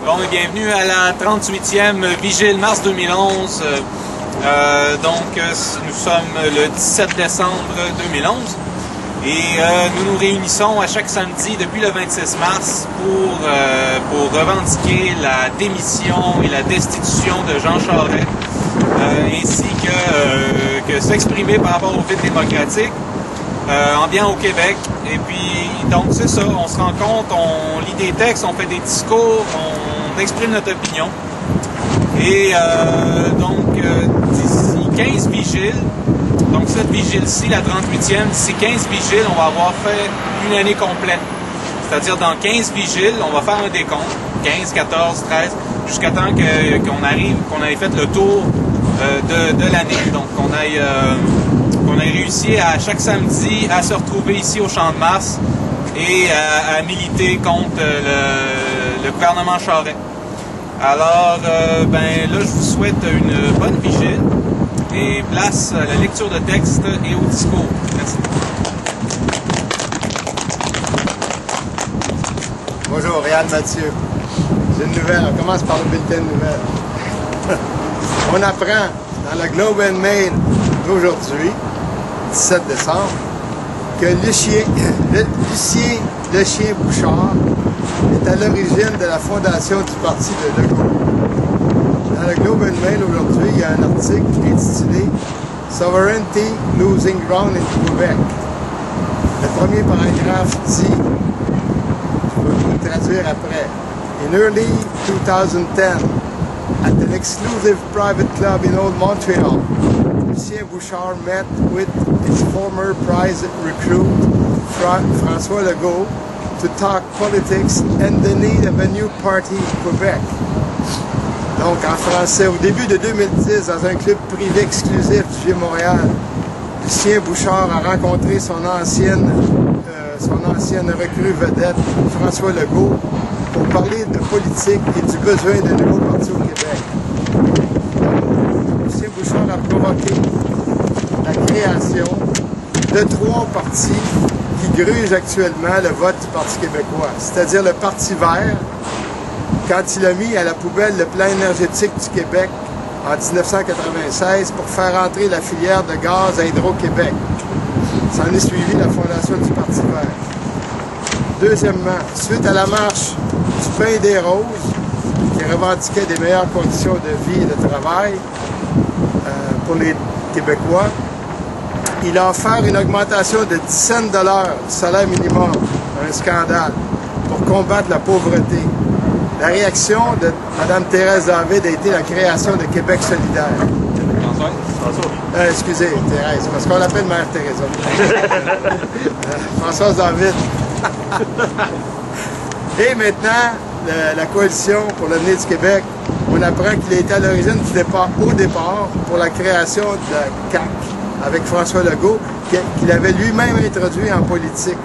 Bon, bienvenue à la 38e Vigile mars 2011. Nous sommes le 17 décembre 2011 et nous nous réunissons à chaque samedi depuis le 26 mars pour revendiquer la démission et la destitution de Jean Charest, ainsi que s'exprimer par rapport au vide démocratique ambiant au Québec. Et puis, donc c'est ça, on se rencontre, on lit des textes, on fait des discours, on exprime notre opinion. Et d'ici 15 vigiles, donc cette vigile-ci, la 38e, d'ici 15 vigiles, on va avoir fait une année complète. C'est-à-dire dans 15 vigiles, on va faire un décompte, 15, 14, 13, jusqu'à temps qu'on ait fait le tour de l'année. Donc qu'on ait réussi à chaque samedi à se retrouver ici au Champ de Mars et à militer contre le gouvernement Charest. Alors, là, je vous souhaite une bonne vigile et place à la lecture de texte et au discours. Merci. Bonjour, Réal Mathieu. J'ai une nouvelle. On commence par le bulletin de nouvelles. On apprend dans le Globe and Mail d'aujourd'hui, 17 décembre, que Lucien Bouchard est à l'origine de la fondation du parti de Legault. Dans le Globe and Mail aujourd'hui, il y a un article intitulé « Sovereignty Losing Ground in Quebec ». Le premier paragraphe dit, je vais vous le traduire après, « In early 2010, at an exclusive private club in Old Montreal, Lucien Bouchard met with his former prize recruit, François Legault, to talk politics and the need of a new party in Quebec. » Donc, en français, au début de 2010, dans un club privé exclusif du Vieux-Montréal, Lucien Bouchard a rencontré son ancienne recrue vedette, François Legault, pour parler de politique et du besoin d'un nouveau parti au Québec. Lucien Bouchard a provoqué la création de 3 partis qui grugent actuellement le vote du Parti québécois, c'est-à-dire le Parti vert, quand il a mis à la poubelle le plan énergétique du Québec en 1996 pour faire entrer la filière de gaz à Hydro-Québec. S'en est suivi la fondation du Parti vert. Deuxièmement, suite à la marche du Pain des Roses, qui revendiquait des meilleures conditions de vie et de travail pour les Québécois, il a offert une augmentation de 10 cents de l'heure du salaire minimum, un scandale, pour combattre la pauvreté. La réaction de Mme Thérèse David a été la création de Québec solidaire. François? Excusez, Thérèse, parce qu'on l'appelle Mère Thérèse. Françoise David. Et maintenant, la coalition pour l'avenir du Québec, on apprend qu'il a été à l'origine au départ, pour la création de la CAQ, avec François Legault, qu'il avait lui-même introduit en politique.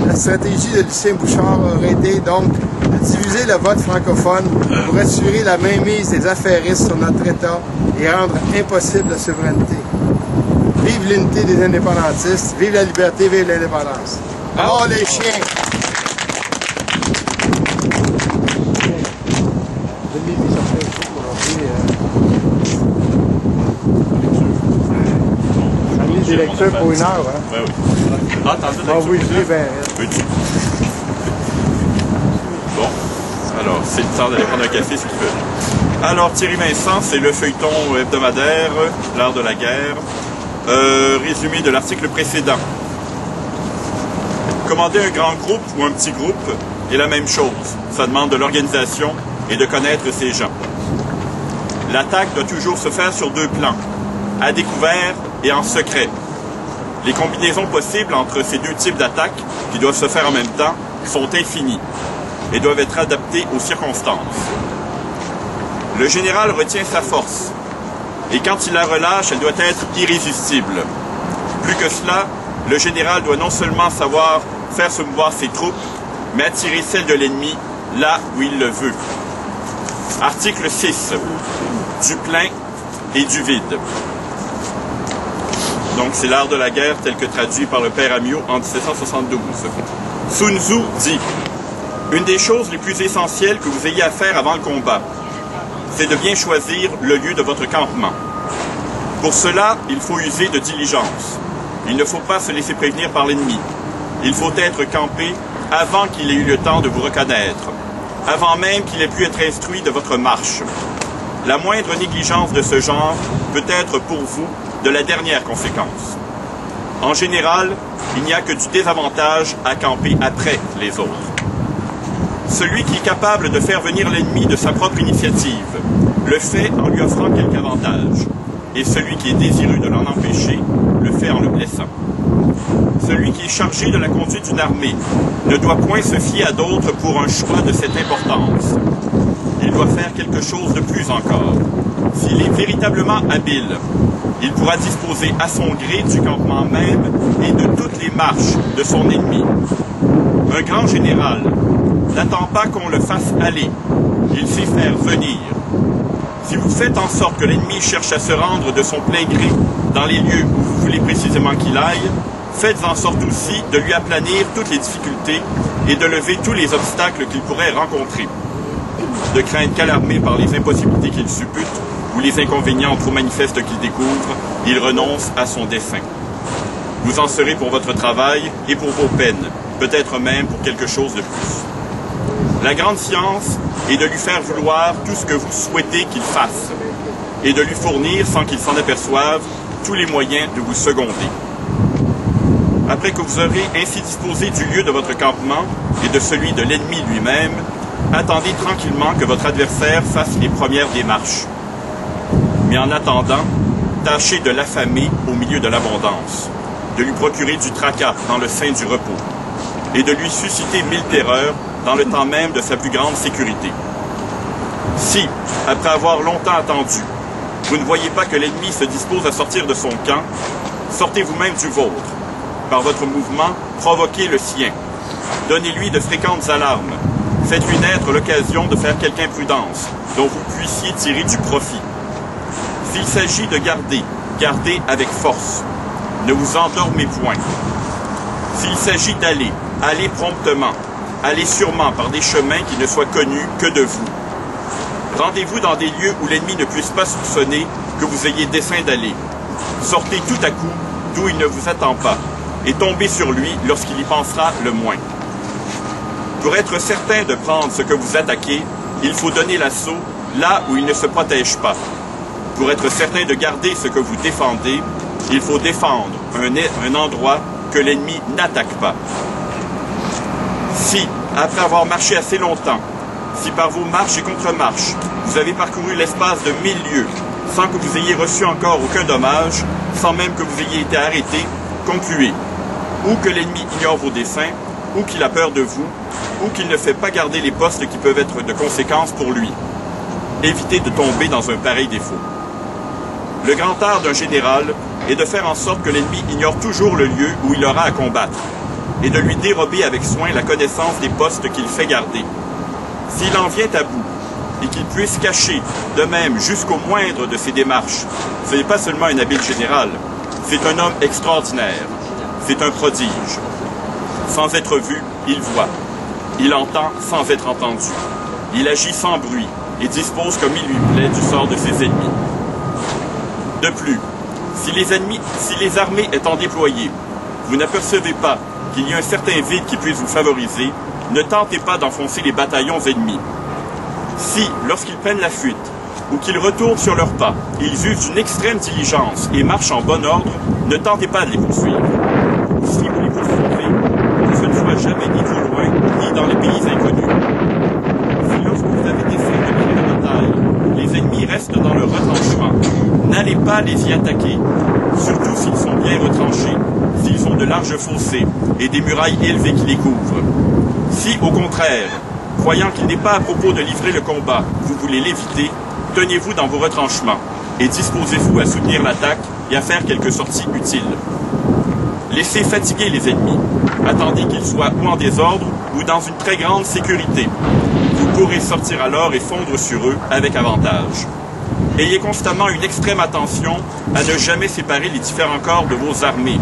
La stratégie de Lucien Bouchard aurait été donc de diviser le vote francophone pour assurer la mainmise des affairistes sur notre État et rendre impossible la souveraineté. Vive l'unité des indépendantistes, vive la liberté, vive l'indépendance. Oh les chiens! Des lectures pour 1 heure, hein? Oui, oui. Ah, t'en as oui, je l'ai bien. Bon, alors, c'est le temps d'aller prendre un café, ce qu'il veut. Alors, Thierry Vincent, c'est le feuilleton hebdomadaire, l'art de la guerre. Résumé de l'article précédent. Commander un grand groupe ou un petit groupe est la même chose. Ça demande de l'organisation et de connaître ses gens. L'attaque doit toujours se faire sur 2 plans, à découvert et en secret. Les combinaisons possibles entre ces 2 types d'attaques, qui doivent se faire en même temps, sont infinies et doivent être adaptées aux circonstances. Le général retient sa force, et quand il la relâche, elle doit être irrésistible. Plus que cela, le général doit non seulement savoir faire se mouvoir ses troupes, mais attirer celles de l'ennemi là où il le veut. Article 6. Du plein et du vide. Donc, c'est l'art de la guerre tel que traduit par le père Amyot en 1772. Sun Tzu dit « Une des choses les plus essentielles que vous ayez à faire avant le combat, c'est de bien choisir le lieu de votre campement. Pour cela, il faut user de diligence. Il ne faut pas se laisser prévenir par l'ennemi. Il faut être campé avant qu'il ait eu le temps de vous reconnaître, avant même qu'il ait pu être instruit de votre marche. La moindre négligence de ce genre peut être pour vous de la dernière conséquence. En général, il n'y a que du désavantage à camper après les autres. Celui qui est capable de faire venir l'ennemi de sa propre initiative le fait en lui offrant quelque avantage, et celui qui est désireux de l'en empêcher le fait en le blessant. Celui qui est chargé de la conduite d'une armée ne doit point se fier à d'autres pour un choix de cette importance. Il doit faire quelque chose de plus encore. S'il est véritablement habile, il pourra disposer à son gré du campement même et de toutes les marches de son ennemi. Un grand général n'attend pas qu'on le fasse aller, il sait faire venir. Si vous faites en sorte que l'ennemi cherche à se rendre de son plein gré dans les lieux où vous voulez précisément qu'il aille, faites en sorte aussi de lui aplanir toutes les difficultés et de lever tous les obstacles qu'il pourrait rencontrer. De crainte qu'alarmé par les impossibilités qu'il suppute ou les inconvénients trop manifestes qu'il découvre, il renonce à son dessein. Vous en serez pour votre travail et pour vos peines, peut-être même pour quelque chose de plus. La grande science est de lui faire vouloir tout ce que vous souhaitez qu'il fasse et de lui fournir, sans qu'il s'en aperçoive, tous les moyens de vous seconder. Après que vous aurez ainsi disposé du lieu de votre campement et de celui de l'ennemi lui-même, attendez tranquillement que votre adversaire fasse les premières démarches. Mais en attendant, tâchez de l'affamer au milieu de l'abondance, de lui procurer du tracas dans le sein du repos, et de lui susciter 1000 terreurs dans le temps même de sa plus grande sécurité. Si, après avoir longtemps attendu, vous ne voyez pas que l'ennemi se dispose à sortir de son camp, sortez vous-même du vôtre. Par votre mouvement, provoquez le sien. Donnez-lui de fréquentes alarmes. Faites-lui naître l'occasion de faire quelque imprudence dont vous puissiez tirer du profit. S'il s'agit de garder, gardez avec force. Ne vous endormez point. S'il s'agit d'aller, allez promptement. Allez sûrement par des chemins qui ne soient connus que de vous. Rendez-vous dans des lieux où l'ennemi ne puisse pas soupçonner que vous ayez dessein d'aller. Sortez tout à coup d'où il ne vous attend pas et tombez sur lui lorsqu'il y pensera le moins. Pour être certain de prendre ce que vous attaquez, il faut donner l'assaut là où il ne se protège pas. Pour être certain de garder ce que vous défendez, il faut défendre un endroit que l'ennemi n'attaque pas. Si, après avoir marché assez longtemps, si par vos marches et contre-marches, vous avez parcouru l'espace de 1000 lieues, sans que vous ayez reçu encore aucun dommage, sans même que vous ayez été arrêté, concluez, ou que l'ennemi ignore vos desseins, ou qu'il a peur de vous, ou qu'il ne fait pas garder les postes qui peuvent être de conséquence pour lui. Évitez de tomber dans un pareil défaut. Le grand art d'un général est de faire en sorte que l'ennemi ignore toujours le lieu où il aura à combattre, et de lui dérober avec soin la connaissance des postes qu'il fait garder. S'il en vient à bout, et qu'il puisse cacher, de même jusqu'au moindre de ses démarches, ce n'est pas seulement un habile général, c'est un homme extraordinaire, c'est un prodige. Sans être vu, il voit. Il entend sans être entendu. Il agit sans bruit et dispose comme il lui plaît du sort de ses ennemis. De plus, si les armées étant déployées, vous n'apercevez pas qu'il y a un certain vide qui puisse vous favoriser, ne tentez pas d'enfoncer les bataillons ennemis. Si, lorsqu'ils prennent la fuite, ou qu'ils retournent sur leurs pas, ils usent d'une extrême diligence et marchent en bon ordre, ne tentez pas de les poursuivre. Si vous les poursuivez, que ce ne soit jamais ni trop loin, ni dans les pays inconnus. Si lorsque vous avez dessein de mener la bataille, les ennemis restent dans leur retranchement, n'allez pas les y attaquer, surtout s'ils sont bien retranchés, s'ils ont de larges fossés et des murailles élevées qui les couvrent. Si, au contraire, croyant qu'il n'est pas à propos de livrer le combat, vous voulez l'éviter, tenez-vous dans vos retranchements et disposez-vous à soutenir l'attaque et à faire quelques sorties utiles. Laissez fatiguer les ennemis. Attendez qu'ils soient ou en désordre ou dans une très grande sécurité. Vous pourrez sortir alors et fondre sur eux avec avantage. Ayez constamment une extrême attention à ne jamais séparer les différents corps de vos armées.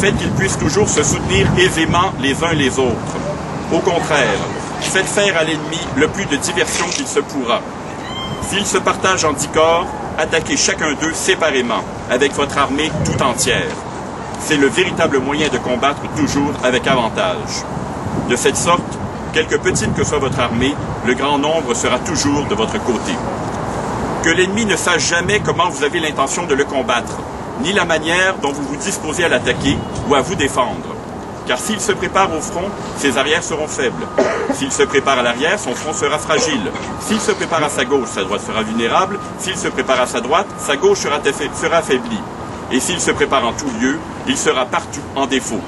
Faites qu'ils puissent toujours se soutenir aisément les uns les autres. Au contraire, Faites faire à l'ennemi le plus de diversion qu'il se pourra. S'il se partage en 10 corps, attaquez chacun d'eux séparément, avec votre armée tout entière. C'est le véritable moyen de combattre toujours avec avantage. De cette sorte, quelque petite que soit votre armée, le grand nombre sera toujours de votre côté. Que l'ennemi ne sache jamais comment vous avez l'intention de le combattre, ni la manière dont vous vous disposez à l'attaquer ou à vous défendre. Car s'il se prépare au front, ses arrières seront faibles. S'il se prépare à l'arrière, son front sera fragile. S'il se prépare à sa gauche, sa droite sera vulnérable. S'il se prépare à sa droite, sa gauche sera affaiblie. Et s'il se prépare en tout lieu, il sera partout en défaut.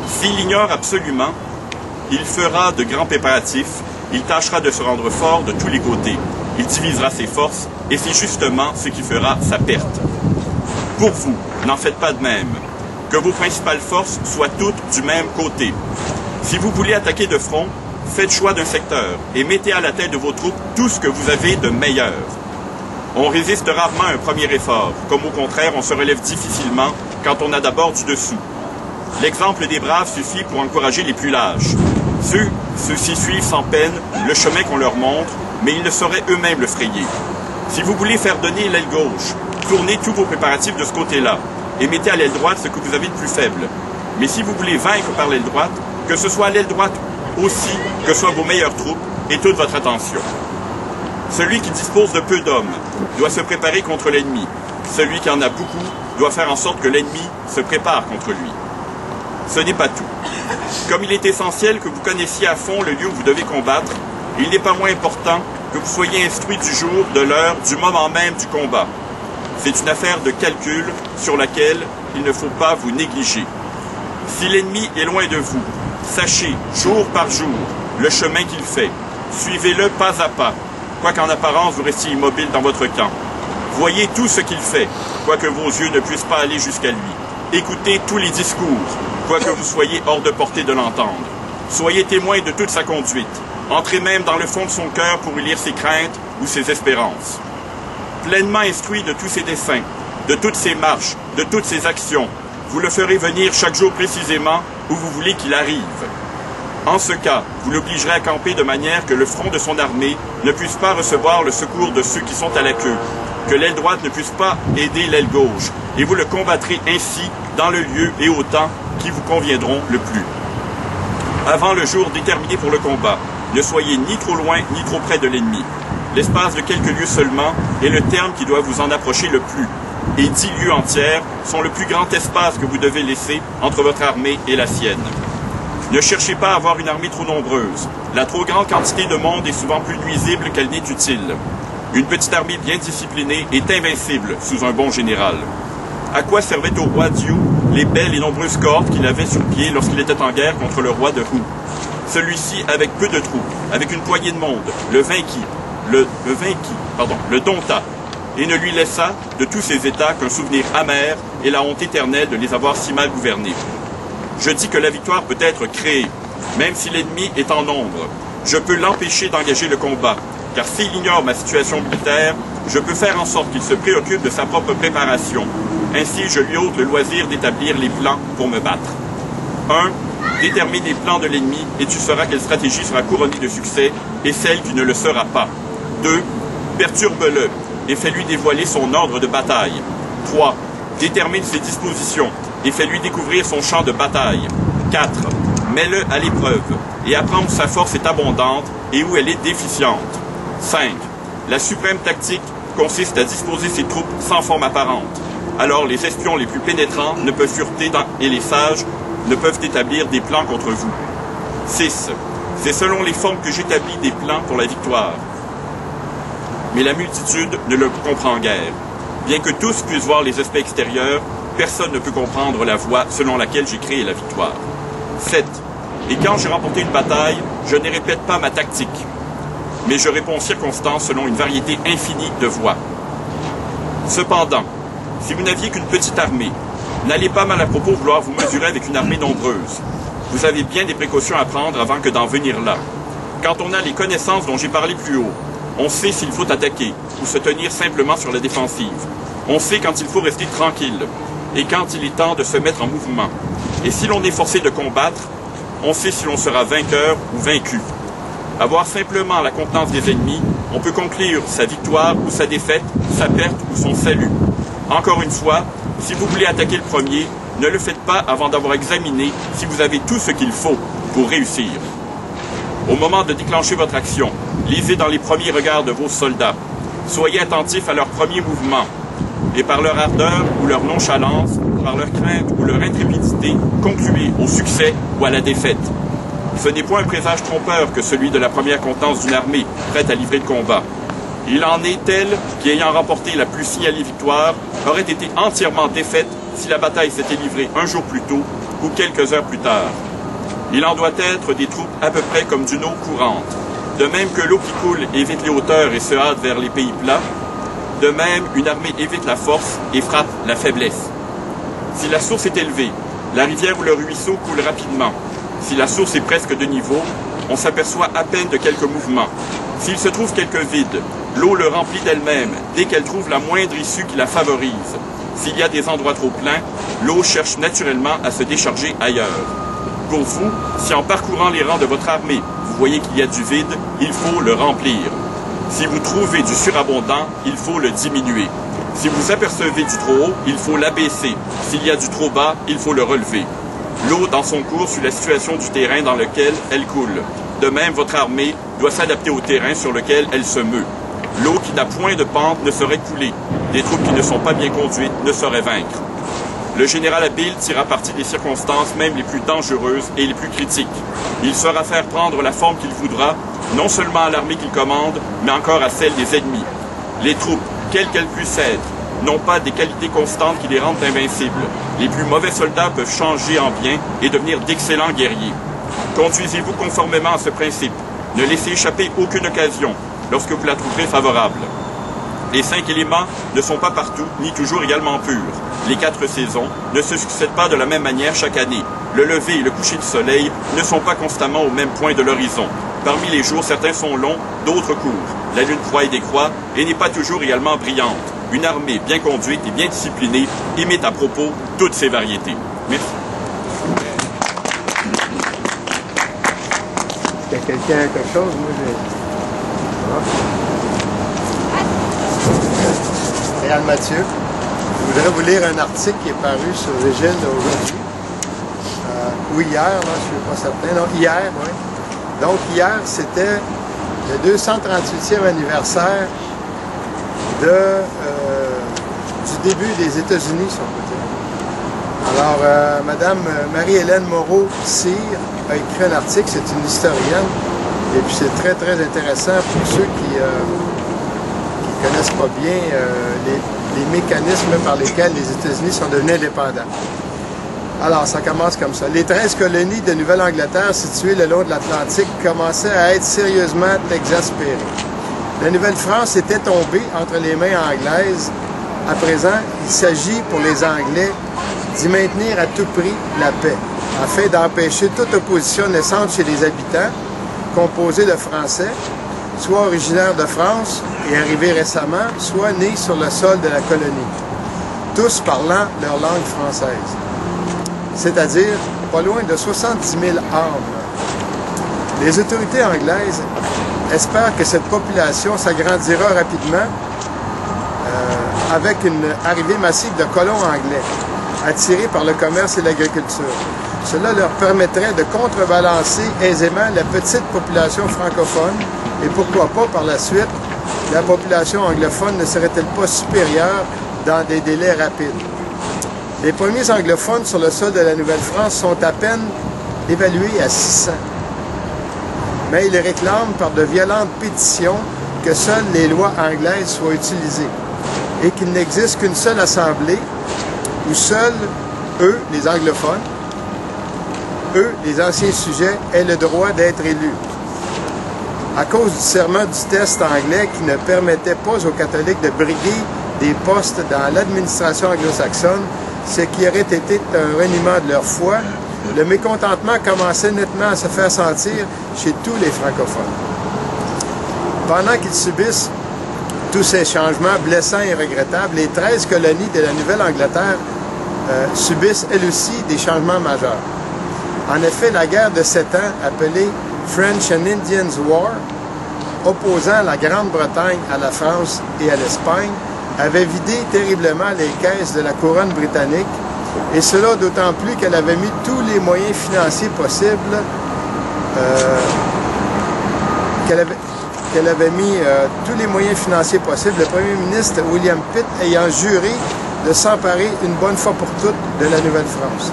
S'il ignore absolument, il fera de grands préparatifs, il tâchera de se rendre fort de tous les côtés. Il divisera ses forces, et c'est justement ce qui fera sa perte. Pour vous, n'en faites pas de même. Que vos principales forces soient toutes du même côté. Si vous voulez attaquer de front, faites choix d'un secteur et mettez à la tête de vos troupes tout ce que vous avez de meilleur. On résiste rarement à un premier effort, comme au contraire on se relève difficilement quand on a d'abord du dessous. L'exemple des braves suffit pour encourager les plus lâches. Ceux-ci suivent sans peine le chemin qu'on leur montre, mais ils ne sauraient eux-mêmes le frayer. Si vous voulez faire donner l'aile gauche, tournez tous vos préparatifs de ce côté-là et mettez à l'aile droite ce que vous avez de plus faible. Mais si vous voulez vaincre par l'aile droite, que ce soit à l'aile droite aussi que soient vos meilleures troupes et toute votre attention. Celui qui dispose de peu d'hommes doit se préparer contre l'ennemi. Celui qui en a beaucoup doit faire en sorte que l'ennemi se prépare contre lui. Ce n'est pas tout. Comme il est essentiel que vous connaissiez à fond le lieu où vous devez combattre, il n'est pas moins important que vous soyez instruit du jour, de l'heure, du moment même du combat. C'est une affaire de calcul sur laquelle il ne faut pas vous négliger. Si l'ennemi est loin de vous, sachez, jour par jour, le chemin qu'il fait. Suivez-le pas à pas, quoiqu'en apparence vous restiez immobile dans votre camp. Voyez tout ce qu'il fait, quoique vos yeux ne puissent pas aller jusqu'à lui. Écoutez tous les discours, quoique vous soyez hors de portée de l'entendre. Soyez témoin de toute sa conduite. Entrez même dans le fond de son cœur pour y lire ses craintes ou ses espérances. Pleinement instruit de tous ses desseins, de toutes ses marches, de toutes ses actions, vous le ferez venir chaque jour précisément où vous voulez qu'il arrive. En ce cas, vous l'obligerez à camper de manière que le front de son armée ne puisse pas recevoir le secours de ceux qui sont à la queue, que l'aile droite ne puisse pas aider l'aile gauche, et vous le combattrez ainsi dans le lieu et au temps qui vous conviendront le plus. Avant le jour déterminé pour le combat, ne soyez ni trop loin ni trop près de l'ennemi. L'espace de quelques lieues seulement est le terme qui doit vous en approcher le plus, et 10 lieues entières sont le plus grand espace que vous devez laisser entre votre armée et la sienne. Ne cherchez pas à avoir une armée trop nombreuse. La trop grande quantité de monde est souvent plus nuisible qu'elle n'est utile. Une petite armée bien disciplinée est invincible sous un bon général. À quoi servaient au roi Dieu les belles et nombreuses cordes qu'il avait sur pied lorsqu'il était en guerre contre le roi de Hou? Celui-ci, avec peu de troupes, avec une poignée de monde, le dompta, et ne lui laissa de tous ses états qu'un souvenir amer et la honte éternelle de les avoir si mal gouvernés. Je dis que la victoire peut être créée, même si l'ennemi est en nombre. Je peux l'empêcher d'engager le combat, car s'il ignore ma situation militaire, je peux faire en sorte qu'il se préoccupe de sa propre préparation. Ainsi, je lui ôte le loisir d'établir les plans pour me battre. 1. Détermine les plans de l'ennemi et tu sauras quelle stratégie sera couronnée de succès et celle qui ne le sera pas. 2. Perturbe-le et fais-lui dévoiler son ordre de bataille. 3. Détermine ses dispositions et fais-lui découvrir son champ de bataille. 4. Mets-le à l'épreuve et apprends où sa force est abondante et où elle est déficiente. 5. La suprême tactique consiste à disposer ses troupes sans forme apparente. Alors les espions les plus pénétrants ne peuvent fureter et les sages ne peuvent établir des plans contre vous. 6. C'est selon les formes que j'établis des plans pour la victoire. Mais la multitude ne le comprend guère. Bien que tous puissent voir les aspects extérieurs, personne ne peut comprendre la voie selon laquelle j'ai créé la victoire. 7. Et quand j'ai remporté une bataille, je ne répète pas ma tactique, mais je réponds aux circonstances selon une variété infinie de voies. Cependant, si vous n'aviez qu'une petite armée, n'allez pas mal à propos vouloir vous mesurer avec une armée nombreuse. Vous avez bien des précautions à prendre avant que d'en venir là. Quand on a les connaissances dont j'ai parlé plus haut, on sait s'il faut attaquer ou se tenir simplement sur la défensive. On sait quand il faut rester tranquille et quand il est temps de se mettre en mouvement. Et si l'on est forcé de combattre, on sait si l'on sera vainqueur ou vaincu. À voir simplement la contenance des ennemis, on peut conclure sa victoire ou sa défaite, sa perte ou son salut. Encore une fois, si vous voulez attaquer le premier, ne le faites pas avant d'avoir examiné si vous avez tout ce qu'il faut pour réussir. Au moment de déclencher votre action, lisez dans les premiers regards de vos soldats. Soyez attentifs à leurs premiers mouvements. Et par leur ardeur ou leur nonchalance, par leur crainte ou leur intrépidité, concluez au succès ou à la défaite. Ce n'est point un présage trompeur que celui de la première contenance d'une armée prête à livrer le combat. Il en est tel qui, ayant remporté la plus signalée victoire, aurait été entièrement défaite si la bataille s'était livrée un jour plus tôt ou quelques heures plus tard. Il en doit être des troupes à peu près comme d'une eau courante. De même que l'eau qui coule évite les hauteurs et se hâte vers les pays plats, de même une armée évite la force et frappe la faiblesse. Si la source est élevée, la rivière ou le ruisseau coule rapidement. Si la source est presque de niveau, on s'aperçoit à peine de quelques mouvements. S'il se trouve quelque vide, l'eau le remplit d'elle-même dès qu'elle trouve la moindre issue qui la favorise. S'il y a des endroits trop pleins, l'eau cherche naturellement à se décharger ailleurs. Pour vous, si en parcourant les rangs de votre armée, vous voyez qu'il y a du vide, il faut le remplir. Si vous trouvez du surabondant, il faut le diminuer. Si vous apercevez du trop haut, il faut l'abaisser. S'il y a du trop bas, il faut le relever. L'eau dans son cours suit la situation du terrain dans lequel elle coule. De même, votre armée doit s'adapter au terrain sur lequel elle se meut. L'eau qui n'a point de pente ne saurait couler. Des troupes qui ne sont pas bien conduites ne sauraient vaincre. Le général habile tira parti des circonstances même les plus dangereuses et les plus critiques. Il saura faire prendre la forme qu'il voudra, non seulement à l'armée qu'il commande, mais encore à celle des ennemis. Les troupes, quelles qu'elles puissent être, n'ont pas des qualités constantes qui les rendent invincibles. Les plus mauvais soldats peuvent changer en bien et devenir d'excellents guerriers. Conduisez-vous conformément à ce principe. Ne laissez échapper aucune occasion lorsque vous la trouverez favorable. Les 5 éléments ne sont pas partout, ni toujours également purs. Les 4 saisons ne se succèdent pas de la même manière chaque année. Le lever et le coucher du soleil ne sont pas constamment au même point de l'horizon. Parmi les jours, certains sont longs, d'autres courts. La lune croît et décroît et n'est pas toujours également brillante. Une armée bien conduite et bien disciplinée imite à propos toutes ces variétés. Merci. Est-ce que quelqu'un a quelque chose? Moi, j'ai... Réal Mathieu. Je voudrais vous lire un article qui est paru sur Régine aujourd'hui. Ou hier, là, je ne suis pas certain. Non, hier, oui. Donc, hier, c'était le 238e anniversaire du début des États-Unis, si on peut dire. Alors, Madame Marie-Hélène Moreau-Cyr a écrit un article, c'est une historienne, et puis c'est très, très intéressant pour ceux qui connaissent pas bien les mécanismes par lesquels les États-Unis sont devenus indépendants. Alors, ça commence comme ça. Les 13 colonies de Nouvelle-Angleterre situées le long de l'Atlantique commençaient à être sérieusement exaspérées. La Nouvelle-France était tombée entre les mains anglaises. À présent, il s'agit pour les Anglais d'y maintenir à tout prix la paix, afin d'empêcher toute opposition naissante chez les habitants, composés de Français, soit originaires de France et arrivés récemment, soit nés sur le sol de la colonie, tous parlant leur langue française. C'est-à-dire pas loin de 70 000 âmes. Les autorités anglaises espèrent que cette population s'agrandira rapidement avec une arrivée massive de colons anglais, attirés par le commerce et l'agriculture. Cela leur permettrait de contrebalancer aisément la petite population francophone et pourquoi pas par la suite, la population anglophone ne serait-elle pas supérieure dans des délais rapides. Les premiers anglophones sur le sol de la Nouvelle-France sont à peine évalués à 600. Mais ils réclament par de violentes pétitions que seules les lois anglaises soient utilisées et qu'il n'existe qu'une seule assemblée où seuls, eux, les anglophones, eux, les anciens sujets, aient le droit d'être élus. À cause du serment du test anglais qui ne permettait pas aux catholiques de briguer des postes dans l'administration anglo-saxonne, ce qui aurait été un reniement de leur foi, le mécontentement commençait nettement à se faire sentir chez tous les francophones. Pendant qu'ils subissent tous ces changements blessants et regrettables, les 13 colonies de la Nouvelle-Angleterre subissent elles aussi des changements majeurs. En effet, la guerre de 7 ans, appelée French and Indians War, opposant la Grande-Bretagne à la France et à l'Espagne, avait vidé terriblement les caisses de la couronne britannique, et cela d'autant plus qu'elle avait mis tous les moyens financiers possibles, le premier ministre William Pitt ayant juré de s'emparer une bonne fois pour toutes de la Nouvelle-France.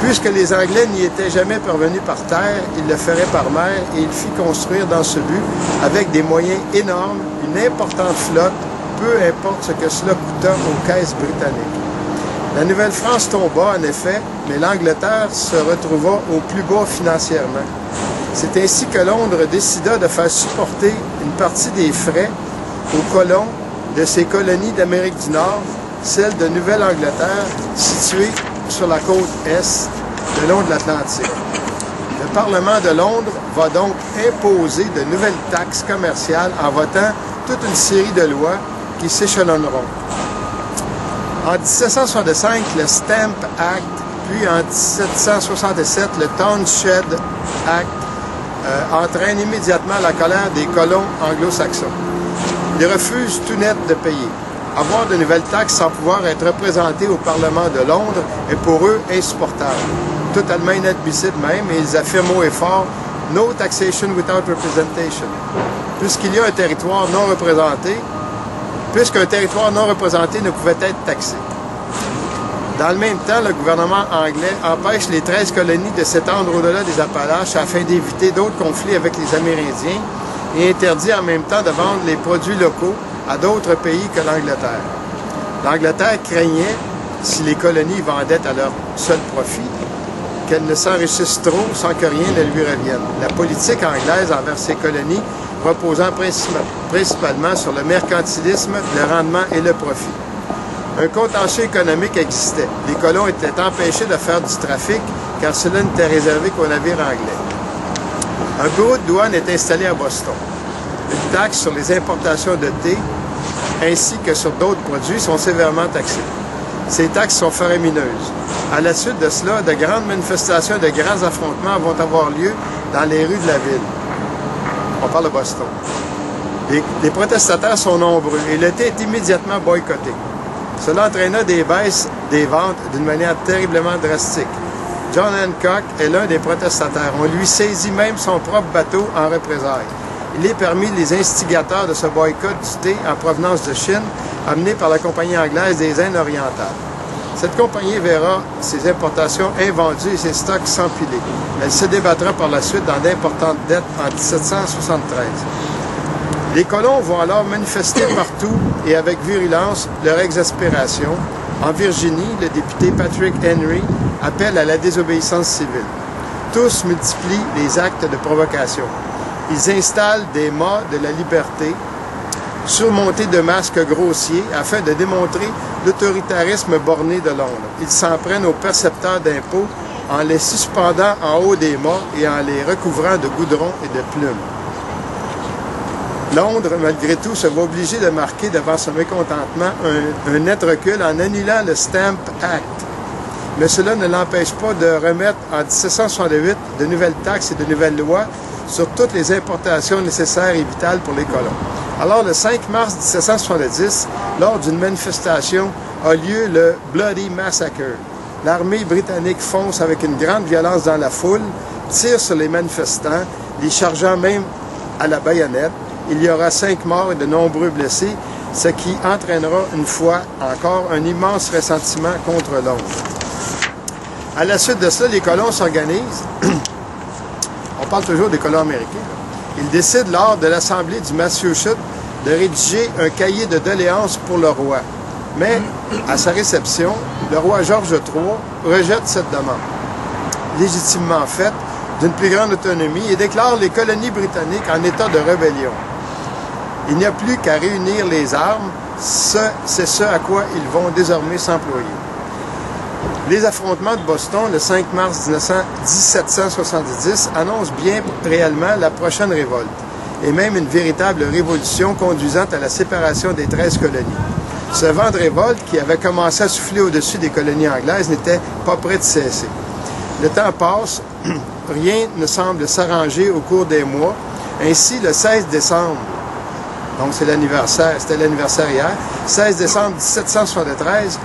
Puisque les Anglais n'y étaient jamais parvenus par terre, il le ferait par mer et il fit construire dans ce but, avec des moyens énormes, une importante flotte, peu importe ce que cela coûta aux caisses britanniques. La Nouvelle-France tomba, en effet, mais l'Angleterre se retrouva au plus bas financièrement. C'est ainsi que Londres décida de faire supporter une partie des frais aux colons de ses colonies d'Amérique du Nord, celles de Nouvelle-Angleterre, situées sur la côte Est, le long de l'Atlantique. Le Parlement de Londres va donc imposer de nouvelles taxes commerciales en votant toute une série de lois qui s'échelonneront. En 1765, le Stamp Act, puis en 1767, le Townshend Act, entraîne immédiatement la colère des colons anglo-saxons. Ils refusent tout net de payer. Avoir de nouvelles taxes sans pouvoir être représentés au Parlement de Londres est pour eux insupportable. Totalement inadmissible même, et ils affirment haut et fort « No taxation without representation ». Puisqu'il y a un territoire non représenté, puisqu'un territoire non représenté ne pouvait être taxé. Dans le même temps, le gouvernement anglais empêche les 13 colonies de s'étendre au-delà des Appalaches afin d'éviter d'autres conflits avec les Amérindiens et interdit en même temps de vendre les produits locaux à d'autres pays que l'Angleterre. L'Angleterre craignait, si les colonies vendaient à leur seul profit, qu'elles ne s'enrichissent trop sans que rien ne lui revienne. La politique anglaise envers ces colonies reposant principalement sur le mercantilisme, le rendement et le profit. Un contentieux économique existait. Les colons étaient empêchés de faire du trafic car cela n'était réservé qu'aux navires anglais. Un bureau de douane est installé à Boston. Une taxe sur les importations de thé ainsi que sur d'autres produits sont sévèrement taxées. Ces taxes sont faramineuses. À la suite de cela, de grandes manifestations, de grands affrontements vont avoir lieu dans les rues de la ville. On parle de Boston. Les protestataires sont nombreux et le thé est immédiatement boycotté. Cela entraîna des baisses des ventes d'une manière terriblement drastique. John Hancock est l'un des protestataires. On lui saisit même son propre bateau en représailles. Il est parmi les instigateurs de ce boycott du thé en provenance de Chine, amené par la Compagnie anglaise des Indes orientales. Cette compagnie verra ses importations invendues et ses stocks s'empiler. Elle se débattra par la suite dans d'importantes dettes en 1773. Les colons vont alors manifester partout et avec virulence leur exaspération. En Virginie, le député Patrick Henry appelle à la désobéissance civile. Tous multiplient les actes de provocation. Ils installent des mâts de la liberté, surmontés de masques grossiers, afin de démontrer l'autoritarisme borné de Londres. Ils s'en prennent aux percepteurs d'impôts en les suspendant en haut des mâts et en les recouvrant de goudron et de plumes. Londres, malgré tout, se voit obligé de marquer devant son mécontentement un net recul en annulant le Stamp Act. Mais cela ne l'empêche pas de remettre en 1768 de nouvelles taxes et de nouvelles lois sur toutes les importations nécessaires et vitales pour les colons. Alors, le 5 mars 1770, lors d'une manifestation, a lieu le Bloody Massacre. L'armée britannique fonce avec une grande violence dans la foule, tire sur les manifestants, les chargeant même à la baïonnette. Il y aura 5 morts et de nombreux blessés, ce qui entraînera une fois encore un immense ressentiment contre Londres. À la suite de cela, les colons s'organisent. On parle toujours des colons américains. Ils décident lors de l'Assemblée du Massachusetts de rédiger un cahier de doléances pour le roi. Mais, à sa réception, le roi George III rejette cette demande, légitimement faite, d'une plus grande autonomie et déclare les colonies britanniques en état de rébellion. Il n'y a plus qu'à réunir les armes, c'est ce à quoi ils vont désormais s'employer. Les affrontements de Boston, le 5 mars 1770, annoncent bien réellement la prochaine révolte, et même une véritable révolution conduisant à la séparation des 13 colonies. Ce vent de révolte, qui avait commencé à souffler au-dessus des colonies anglaises, n'était pas prêt de cesser. Le temps passe, rien ne semble s'arranger au cours des mois. Ainsi, le 16 décembre, donc c'est l'anniversaire, c'était l'anniversaire hier, 16 décembre 1773,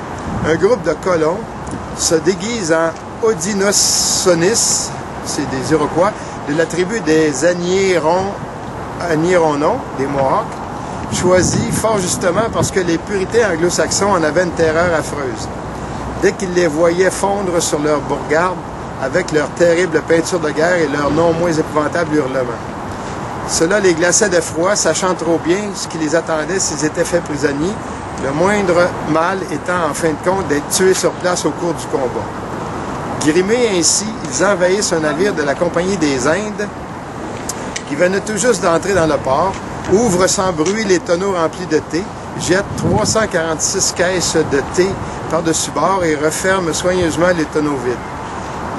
un groupe de colons se déguise en Haudenosaunee, c'est des Iroquois, de la tribu des Agnironons, des Mohawks, choisis fort justement parce que les puritains anglo-saxons en avaient une terreur affreuse. Dès qu'ils les voyaient fondre sur leur bourgade avec leur terrible peinture de guerre et leur non moins épouvantable hurlement. Cela les glaçait de froid, sachant trop bien ce qui les attendait s'ils étaient faits prisonniers, le moindre mal étant en fin de compte d'être tués sur place au cours du combat. Grimés ainsi, ils envahissent un navire de la Compagnie des Indes qui venait tout juste d'entrer dans le port, ouvrent sans bruit les tonneaux remplis de thé, jettent 346 caisses de thé par-dessus bord et referment soigneusement les tonneaux vides.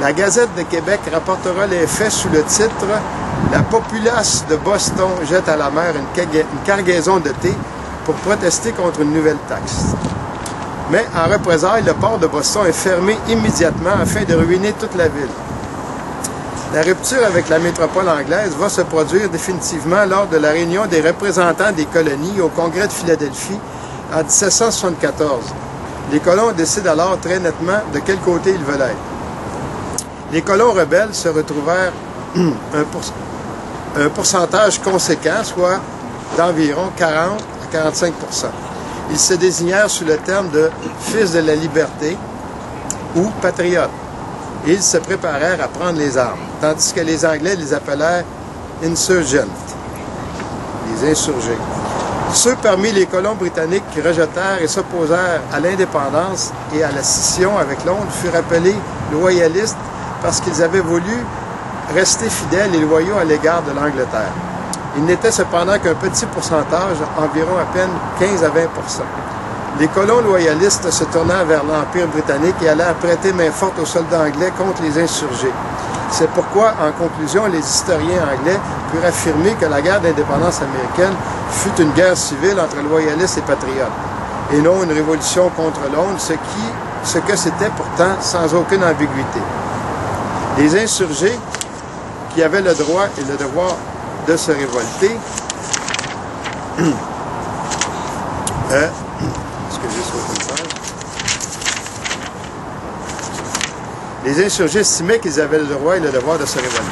La Gazette de Québec rapportera les faits sous le titre « La populace de Boston jette à la mer une cargaison de thé pour protester contre une nouvelle taxe. » Mais en représailles, le port de Boston est fermé immédiatement afin de ruiner toute la ville. La rupture avec la métropole anglaise va se produire définitivement lors de la réunion des représentants des colonies au Congrès de Philadelphie en 1774. Les colons décident alors très nettement de quel côté ils veulent être. Les colons rebelles se retrouvèrent un pourcentage conséquent, soit d'environ 40 à 45 %. Ils se désignèrent sous le terme de « fils de la liberté » ou « patriotes ». Ils se préparèrent à prendre les armes, tandis que les Anglais les appelèrent « insurgents », les insurgés. Ceux parmi les colons britanniques qui rejetèrent et s'opposèrent à l'indépendance et à la scission avec Londres furent appelés loyalistes parce qu'ils avaient voulu rester fidèles et loyaux à l'égard de l'Angleterre. Il n'était cependant qu'un petit pourcentage, environ à peine 15 à 20 %. Les colons loyalistes se tournèrent vers l'Empire britannique et allèrent prêter main forte aux soldats anglais contre les insurgés. C'est pourquoi, en conclusion, les historiens anglais purent affirmer que la guerre d'indépendance américaine fut une guerre civile entre loyalistes et patriotes, et non une révolution contre Londres, ce que c'était pourtant sans aucune ambiguïté. Les insurgés, qui avaient le droit et le devoir de se révolter, les insurgés estimaient qu'ils avaient le droit et le devoir de se révolter.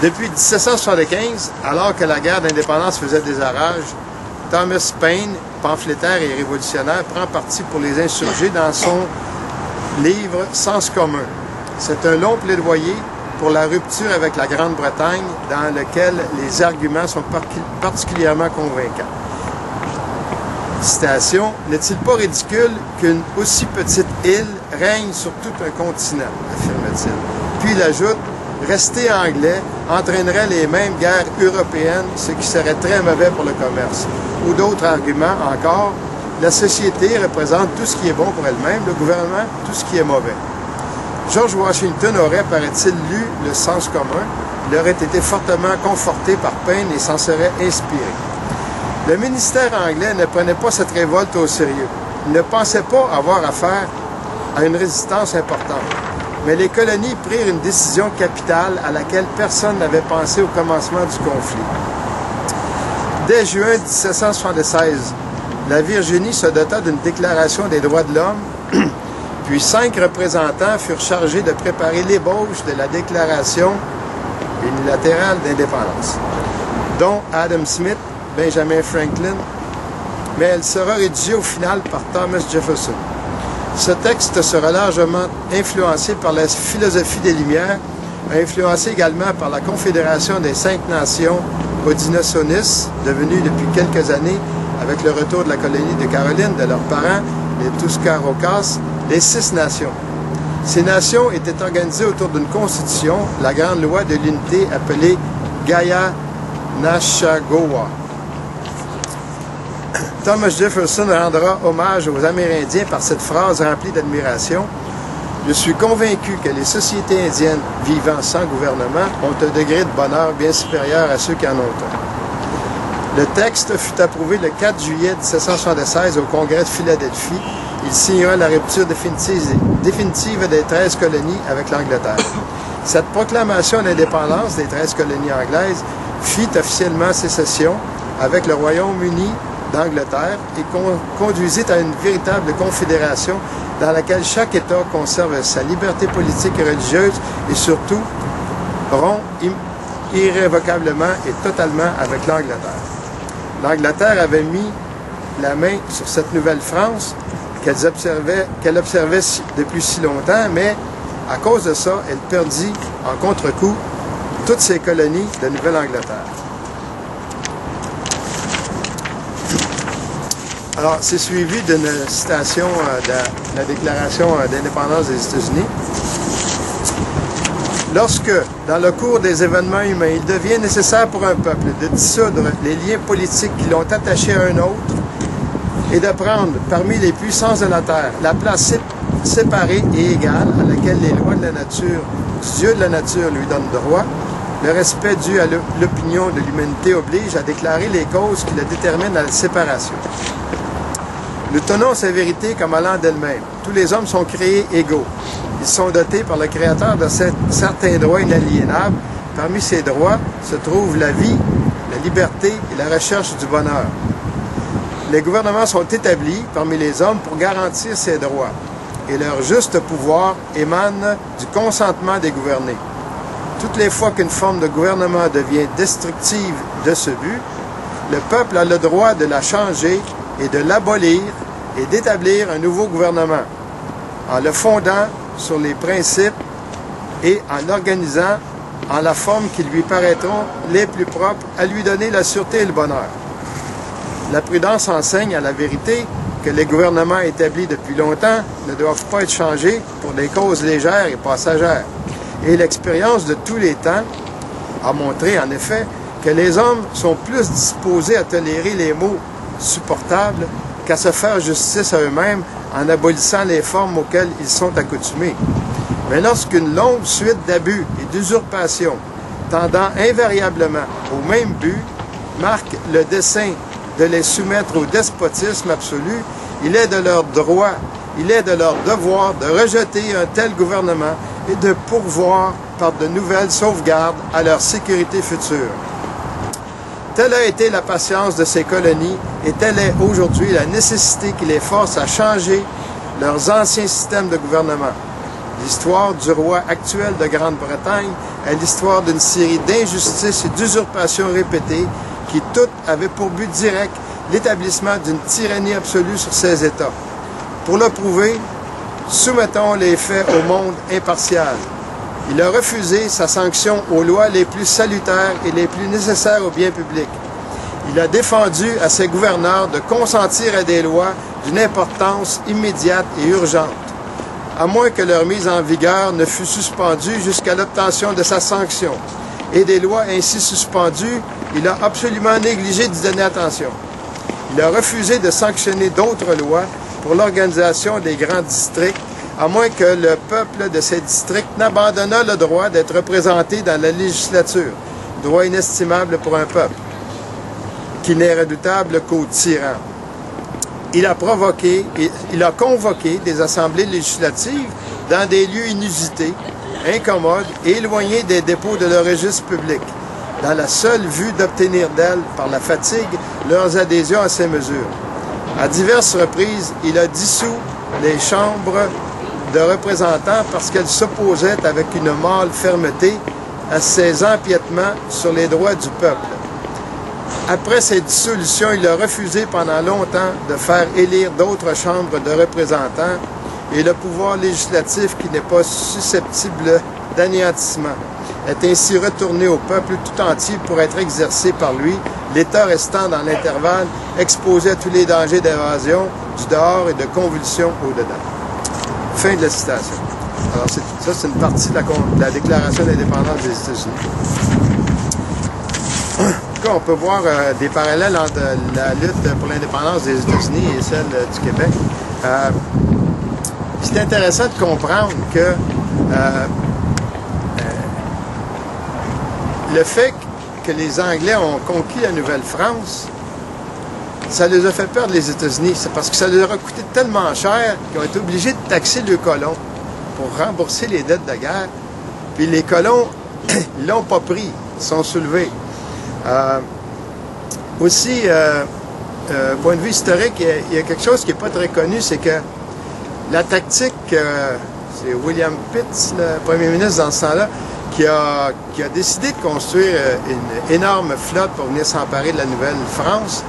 Depuis 1775, alors que la guerre d'indépendance faisait des orages, Thomas Paine, pamphlétaire et révolutionnaire, prend parti pour les insurgés dans son livre « Sens commun ». C'est un long plaidoyer pour la rupture avec la Grande-Bretagne dans lequel les arguments sont particulièrement convaincants. Citation, « N'est-il pas ridicule qu'une aussi petite île règne sur tout un continent, affirme-t-il. » Puis il ajoute, « Rester anglais entraînerait les mêmes guerres européennes, ce qui serait très mauvais pour le commerce. » Ou d'autres arguments encore, « La société représente tout ce qui est bon pour elle-même, le gouvernement tout ce qui est mauvais. » George Washington aurait, paraît-il, lu le Sens commun, il aurait été fortement conforté par Paine et s'en serait inspiré. Le ministère anglais ne prenait pas cette révolte au sérieux. Il ne pensait pas avoir affaire à une résistance importante. Mais les colonies prirent une décision capitale à laquelle personne n'avait pensé au commencement du conflit. Dès juin 1776, la Virginie se dota d'une déclaration des droits de l'homme, puis 5 représentants furent chargés de préparer l'ébauche de la déclaration unilatérale d'indépendance, dont Adam Smith, Benjamin Franklin, mais elle sera rédigée au final par Thomas Jefferson. Ce texte sera largement influencé par la philosophie des Lumières, influencé également par la Confédération des 5 nations Haudenosaunee, devenue depuis quelques années, avec le retour de la colonie de Caroline, de leurs parents, les Tuscaroras, les 6 nations. Ces nations étaient organisées autour d'une constitution, la Grande Loi de l'Unité appelée Gaia Nashagowa. Thomas Jefferson rendra hommage aux Amérindiens par cette phrase remplie d'admiration. « Je suis convaincu que les sociétés indiennes vivant sans gouvernement ont un degré de bonheur bien supérieur à ceux qui en ont un. » Le texte fut approuvé le 4 juillet 1776 au Congrès de Philadelphie. Il signera la rupture définitive des 13 colonies avec l'Angleterre. Cette proclamation d'indépendance des 13 colonies anglaises fit officiellement sécession avec le Royaume-Uni d'Angleterre et conduisit à une véritable confédération dans laquelle chaque État conserve sa liberté politique et religieuse et surtout rompt irrévocablement et totalement avec l'Angleterre. L'Angleterre avait mis la main sur cette nouvelle France qu'elle observait depuis si longtemps, mais à cause de ça, elle perdit en contre-coup toutes ses colonies de Nouvelle-Angleterre. Alors, c'est suivi d'une citation de la Déclaration d'indépendance des États-Unis. Lorsque, dans le cours des événements humains, il devient nécessaire pour un peuple de dissoudre les liens politiques qui l'ont attaché à un autre et de prendre, parmi les puissances de la terre, la place séparée et égale à laquelle les lois de la nature, du Dieu de la nature lui donnent droit, le respect dû à l'opinion de l'humanité oblige à déclarer les causes qui le déterminent à la séparation. Nous tenons ces vérités comme allant d'elles-mêmes. Tous les hommes sont créés égaux. Ils sont dotés par le Créateur de certains droits inaliénables. Parmi ces droits se trouvent la vie, la liberté et la recherche du bonheur. Les gouvernements sont établis parmi les hommes pour garantir ces droits, et leur juste pouvoir émane du consentement des gouvernés. Toutes les fois qu'une forme de gouvernement devient destructive de ce but, le peuple a le droit de la changer et de l'abolir et d'établir un nouveau gouvernement, en le fondant sur les principes et en l'organisant en la forme qui lui paraîtront les plus propres à lui donner la sûreté et le bonheur. La prudence enseigne à la vérité que les gouvernements établis depuis longtemps ne doivent pas être changés pour des causes légères et passagères. Et l'expérience de tous les temps a montré en effet que les hommes sont plus disposés à tolérer les maux supportables qu'à se faire justice à eux-mêmes en abolissant les formes auxquelles ils sont accoutumés. Mais lorsqu'une longue suite d'abus et d'usurpations tendant invariablement au même but marque le dessein de les soumettre au despotisme absolu, il est de leur droit, il est de leur devoir de rejeter un tel gouvernement et de pourvoir par de nouvelles sauvegardes à leur sécurité future. Telle a été la patience de ces colonies et telle est aujourd'hui la nécessité qui les force à changer leurs anciens systèmes de gouvernement. L'histoire du roi actuel de Grande-Bretagne est l'histoire d'une série d'injustices et d'usurpations répétées qui toutes avaient pour but direct l'établissement d'une tyrannie absolue sur ces États. Pour le prouver, soumettons les faits au monde impartial. Il a refusé sa sanction aux lois les plus salutaires et les plus nécessaires au bien public. Il a défendu à ses gouverneurs de consentir à des lois d'une importance immédiate et urgente, à moins que leur mise en vigueur ne fût suspendue jusqu'à l'obtention de sa sanction. Et des lois ainsi suspendues, il a absolument négligé d'y donner attention. Il a refusé de sanctionner d'autres lois pour l'organisation des grands districts, à moins que le peuple de ces districts n'abandonnât le droit d'être représenté dans la législature, droit inestimable pour un peuple, qui n'est redoutable qu'aux tyrans. Il a convoqué des assemblées législatives dans des lieux inusités, incommodes et éloignés des dépôts de leur registre public, dans la seule vue d'obtenir d'elles, par la fatigue, leurs adhésions à ces mesures. À diverses reprises, il a dissous les chambres de représentants parce qu'elles s'opposaient avec une mâle fermeté à ces empiètements sur les droits du peuple. Après ces dissolutions, il a refusé pendant longtemps de faire élire d'autres chambres de représentants et le pouvoir législatif, qui n'est pas susceptible d'anéantissement, est ainsi retourné au peuple tout entier pour être exercé par lui, l'État restant dans l'intervalle exposé à tous les dangers d'évasion, du dehors et de convulsion au-dedans. Fin de la citation. Alors ça, c'est une partie de la Déclaration d'indépendance des États-Unis. En tout cas, on peut voir des parallèles entre la lutte pour l'indépendance des États-Unis et celle du Québec. C'est intéressant de comprendre que le fait que les Anglais ont conquis la Nouvelle-France, ça les a fait perdre les États-Unis. C'est parce que ça leur a coûté tellement cher qu'ils ont été obligés de taxer les colons pour rembourser les dettes de guerre. Puis les colons, ils l'ont pas pris, ils sont soulevés. Aussi, point de vue historique, il y a quelque chose qui n'est pas très connu, c'est que la tactique, c'est William Pitt, le premier ministre dans ce temps-là, qui a décidé de construire une énorme flotte pour venir s'emparer de la Nouvelle-France.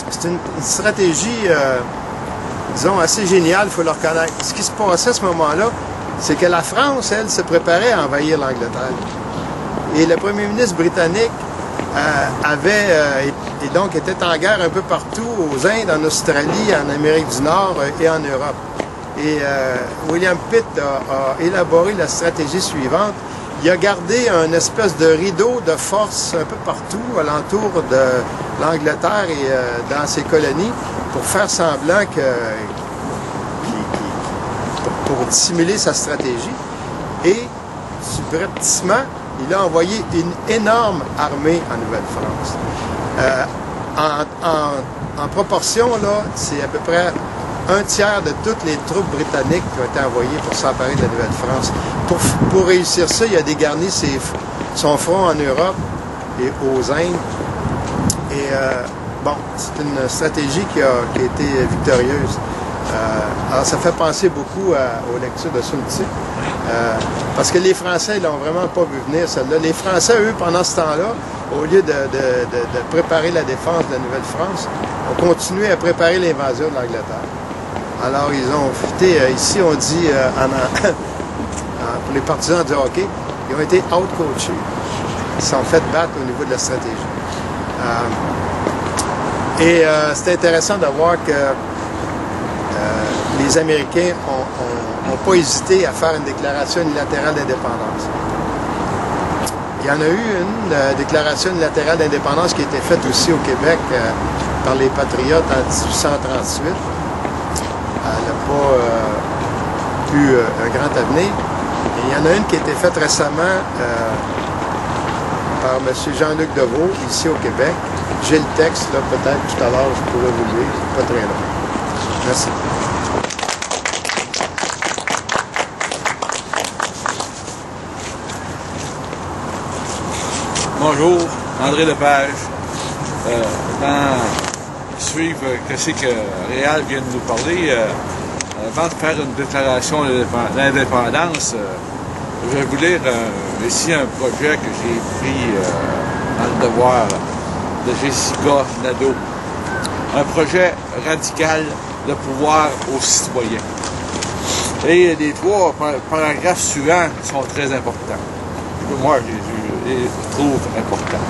C'est une stratégie, disons, assez géniale, il faut le reconnaître. Ce qui se passait à ce moment-là, c'est que la France, elle, se préparait à envahir l'Angleterre. Et le premier ministre britannique et donc était en guerre un peu partout, aux Indes, en Australie, en Amérique du Nord et en Europe. Et William Pitt a élaboré la stratégie suivante. Il a gardé un espèce de rideau de force un peu partout, alentour de l'Angleterre et dans ses colonies, pour faire semblant pour dissimuler sa stratégie. Et, subrepticement, il a envoyé une énorme armée en Nouvelle-France. En proportion, là, c'est à peu près un tiers de toutes les troupes britanniques qui ont été envoyées pour s'emparer de la Nouvelle-France. Pour réussir ça, il a dégarni son front en Europe et aux Indes. Et bon, c'est une stratégie qui a été victorieuse. Alors, ça fait penser beaucoup aux lectures de Sun Tzu. Parce que les Français, ils l'ont vraiment pas vu venir, celle-là. Les Français, eux, pendant ce temps-là, au lieu de préparer la défense de la Nouvelle-France, ont continué à préparer l'invasion de l'Angleterre. Alors, ils ont été, ici, on dit, pour les partisans du hockey, ils ont été out-coachés. Ils se sont fait battre au niveau de la stratégie. C'est intéressant de voir que les Américains n'ont pas hésité à faire une déclaration unilatérale d'indépendance. Il y en a eu une déclaration unilatérale d'indépendance qui a été faite aussi au Québec par les Patriotes en 1838. Elle n'a pas eu un grand avenir. Et il y en a une qui a été faite récemment par M. Jean-Luc Deveau, ici au Québec. J'ai le texte, là, peut-être tout à l'heure, je pourrais vous le lire. C'est pas très long. Merci. Bonjour, André Lepage. Suivre ce que Réal vient de nous parler, avant de faire une déclaration d'indépendance, je vais vous lire ici un projet que j'ai pris dans le devoir de Jessica Nadeau. Un projet radical de pouvoir aux citoyens. Et les trois paragraphes suivants sont très importants. Moi, je les trouve importants.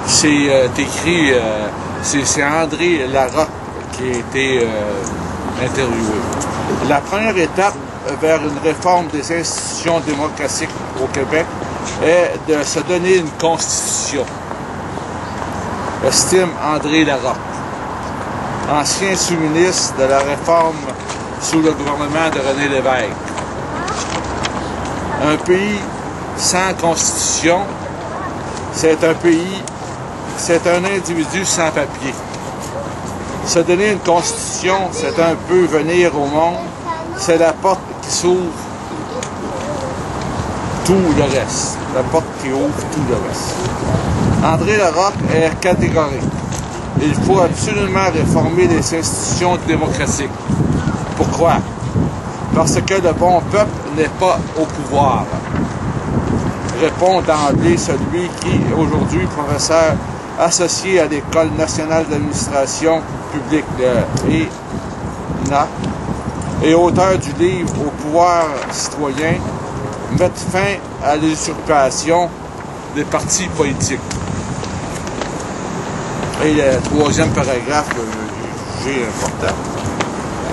C'est écrit, c'est André Larocque qui a été interviewé. La première étape vers une réforme des institutions démocratiques au Québec est de se donner une constitution, estime André Larocque, ancien sous-ministre de la réforme sous le gouvernement de René Lévesque. Un pays sans constitution, c'est un individu sans papier. Se donner une constitution, c'est un peu venir au monde, c'est la porte qui s'ouvre tout le reste. La porte qui ouvre tout le reste. André Larocque est catégorique. Il faut absolument réformer les institutions démocratiques. Pourquoi? Parce que le bon peuple n'est pas au pouvoir. Répond d'emblée celui qui, aujourd'hui, professeur associé à l'École nationale d'administration publique, l'ENA, et auteur du livre « Au pouvoir citoyen », mettre fin à l'usurpation des partis politiques. Et le troisième paragraphe, jugé important.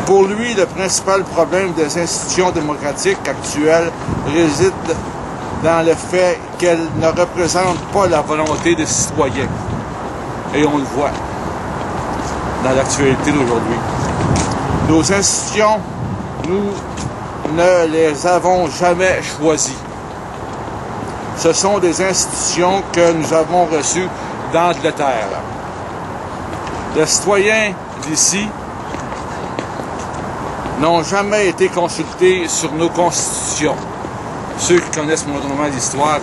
Pour lui, le principal problème des institutions démocratiques actuelles réside dans le fait qu'elles ne représentent pas la volonté des citoyens. Et on le voit dans l'actualité d'aujourd'hui. Nos institutions, nous ne les avons jamais choisies. Ce sont des institutions que nous avons reçues d'Angleterre. Les citoyens d'ici n'ont jamais été consultés sur nos constitutions. Ceux qui connaissent modernement l'histoire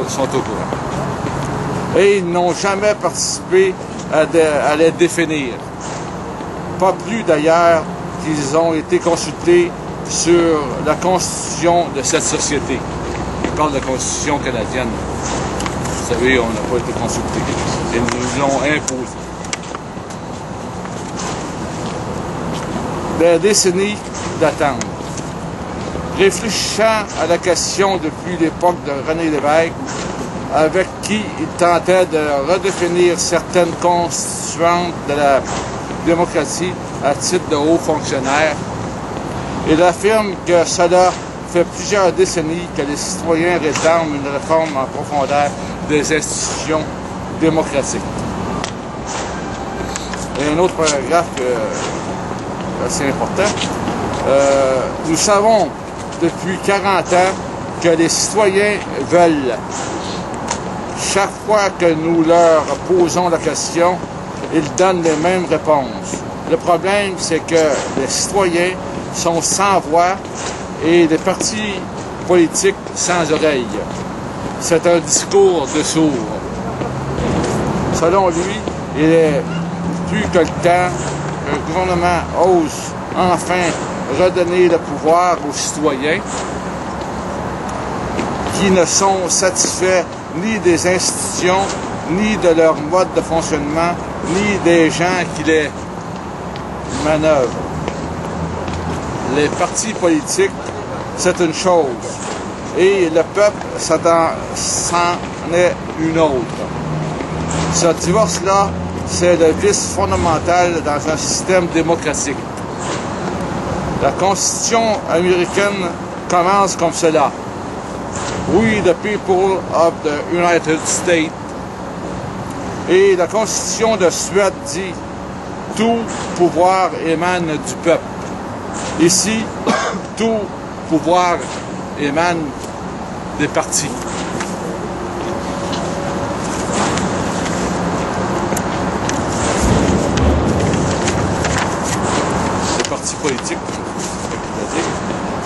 sont au courant. Et ils n'ont jamais participé à les définir. Pas plus d'ailleurs qu'ils ont été consultés sur la constitution de cette société. Je parle de la constitution canadienne. Vous savez, on n'a pas été consultés. Ils nous l'ont imposé. Des décennies d'attente. Réfléchissant à la question depuis l'époque de René Lévesque, avec qui il tentait de redéfinir certaines constituantes de la démocratie à titre de hauts fonctionnaires, il affirme que cela fait plusieurs décennies que les citoyens réclament une réforme en profondeur des institutions démocratiques. Et un autre paragraphe assez important. Nous savons depuis 40 ans que les citoyens veulent. Chaque fois que nous leur posons la question, ils donnent les mêmes réponses. Le problème, c'est que les citoyens sont sans voix et les partis politiques sans oreilles. C'est un discours de sourds. Selon lui, il est plus que le temps que le gouvernement ose enfin redonner le pouvoir aux citoyens qui ne sont satisfaits ni des institutions, ni de leur mode de fonctionnement, ni des gens qui les manœuvrent. Les partis politiques, c'est une chose, et le peuple, c'en est une autre. Ce divorce-là, c'est le vice fondamental dans un système démocratique. La Constitution américaine commence comme cela. We, the people of the United States. Et la Constitution de Suède dit « Tout pouvoir émane du peuple ». Ici, tout pouvoir émane des partis. Des partis politiques.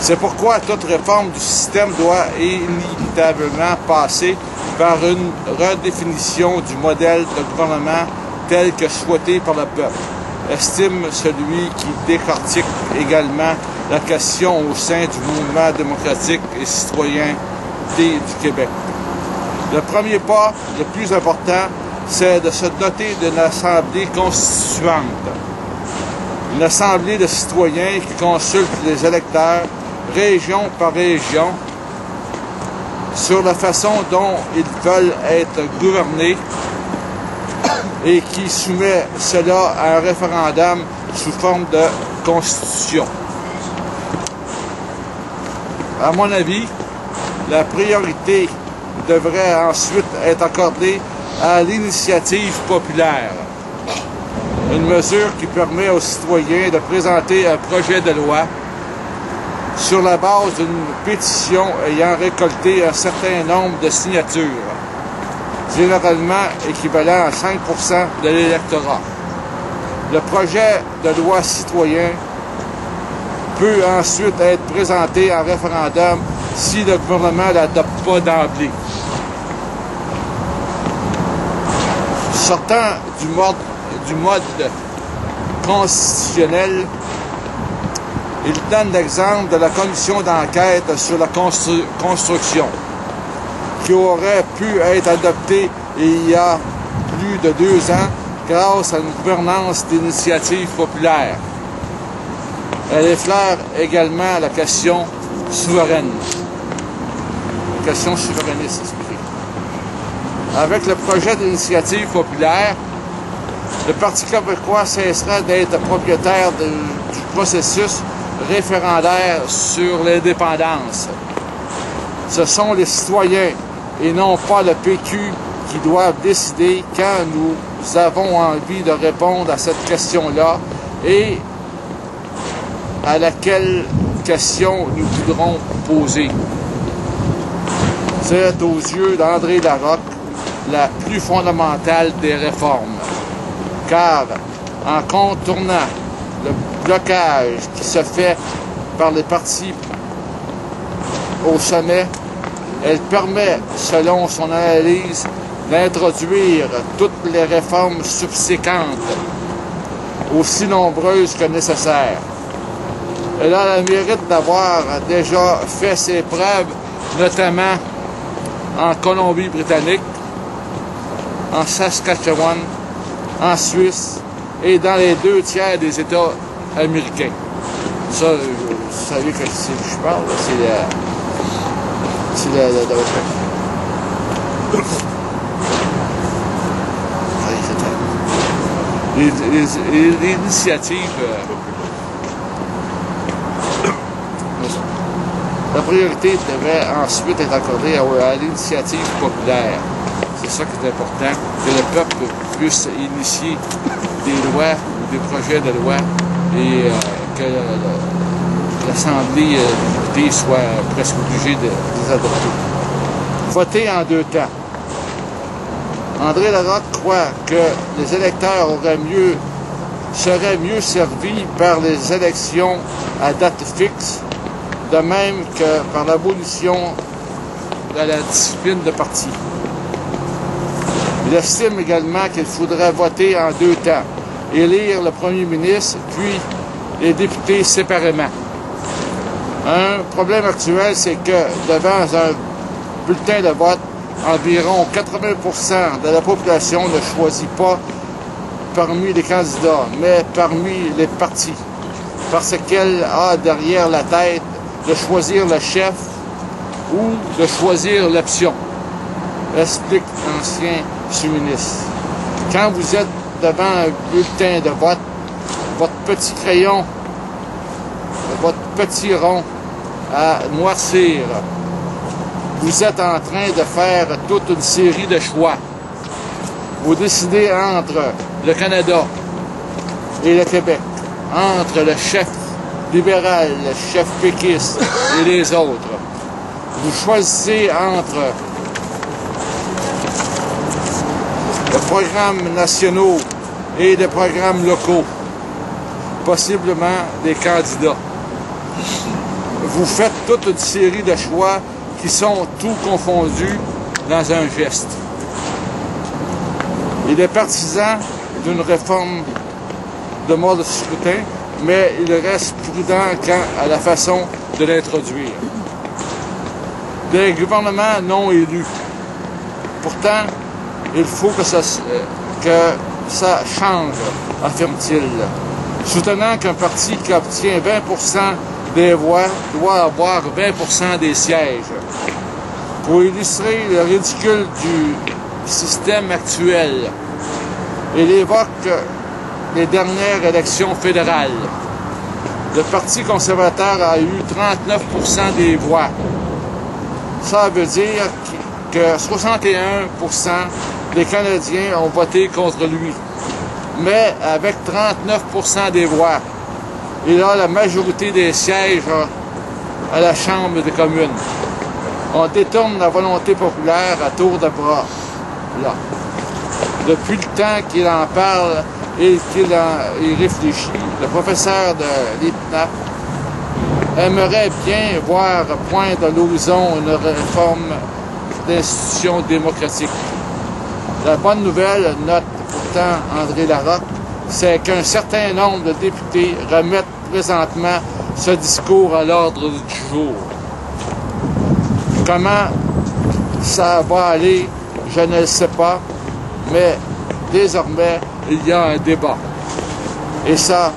C'est pourquoi toute réforme du système doit inévitablement passer par une redéfinition du modèle de gouvernement tel que souhaité par le peuple, estime celui qui décortique également la question au sein du mouvement démocratique et citoyen du Québec. Le premier pas, le plus important, c'est de se doter d'une assemblée constituante. Une assemblée de citoyens qui consulte les électeurs, région par région, sur la façon dont ils veulent être gouvernés et qui soumet cela à un référendum sous forme de constitution. À mon avis, la priorité devrait ensuite être accordée à l'initiative populaire, une mesure qui permet aux citoyens de présenter un projet de loi sur la base d'une pétition ayant récolté un certain nombre de signatures, généralement équivalent à 5% de l'électorat. Le projet de loi citoyen peut ensuite être présenté en référendum si le gouvernement ne l'adopte pas d'emblée. Sortant du mode constitutionnel, il donne l'exemple de la commission d'enquête sur la construction, qui aurait pu être adoptée il y a plus de 2 ans grâce à une gouvernance d'initiative populaire. Elle effleure également la question souveraine, la question souverainiste, excusez. Avec le projet d'initiative populaire, le Parti québécois cessera d'être propriétaire du processus référendaire sur l'indépendance. Ce sont les citoyens et non pas le PQ qui doivent décider quand nous avons envie de répondre à cette question-là et à laquelle question nous voudrons poser. C'est aux yeux d'André Larocque la plus fondamentale des réformes. Car en contournant le blocage qui se fait par les partis au sommet, elle permet, selon son analyse, d'introduire toutes les réformes subséquentes, aussi nombreuses que nécessaires. Elle a le mérite d'avoir déjà fait ses preuves, notamment en Colombie-Britannique, en Saskatchewan, en Suisse et dans les 2 tiers des États américains. Ça, vous savez que c'est de je parle, c'est l'initiative. La priorité devait ensuite être accordée à l'initiative populaire. C'est ça qui est important, que le peuple puisse initier des lois ou des projets de loi et que l'Assemblée des députés soit presque obligée de les adopter. Voter en 2 temps. André Larocque croit que les électeurs seraient mieux servis par les élections à date fixe, de même que par l'abolition de la discipline de parti. Il estime également qu'il faudrait voter en 2 temps, élire le premier ministre, puis les députés séparément. Un problème actuel, c'est que devant un bulletin de vote, environ 80% de la population ne choisit pas parmi les candidats, mais parmi les partis, parce qu'elle a derrière la tête de choisir le chef ou de choisir l'option, explique l'ancien sous-ministre. Quand vous êtes devant un bulletin de vote, votre petit crayon, votre petit rond à noircir, vous êtes en train de faire toute une série de choix. Vous décidez entre le Canada et le Québec, entre le chef libéral, le chef péquiste et les autres. Vous choisissez entre les programmes nationaux et les programmes locaux, possiblement des candidats. Vous faites toute une série de choix qui sont tout confondus dans un geste. Il est partisan d'une réforme de mode de scrutin, mais il reste prudent quant à la façon de l'introduire. Des gouvernements non élus. Pourtant, il faut que ça change, affirme-t-il, soutenant qu'un parti qui obtient 20% des voix doit avoir 20% des sièges. Pour illustrer le ridicule du système actuel, il évoque les dernières élections fédérales. Le Parti conservateur a eu 39% des voix. Ça veut dire que 61% des Canadiens ont voté contre lui. Mais avec 39% des voix, il a la majorité des sièges à la Chambre des communes. On détourne la volonté populaire à tour de bras, là. Depuis le temps qu'il en parle et qu'il y réfléchit, le professeur de l'IPNAP aimerait bien voir poindre à l'horizon une réforme d'institutions démocratiques. La bonne nouvelle, note pourtant André Larocque, c'est qu'un certain nombre de députés remettent présentement ce discours à l'ordre du jour. Comment ça va aller, je ne le sais pas, mais désormais, il y a un débat. Et ça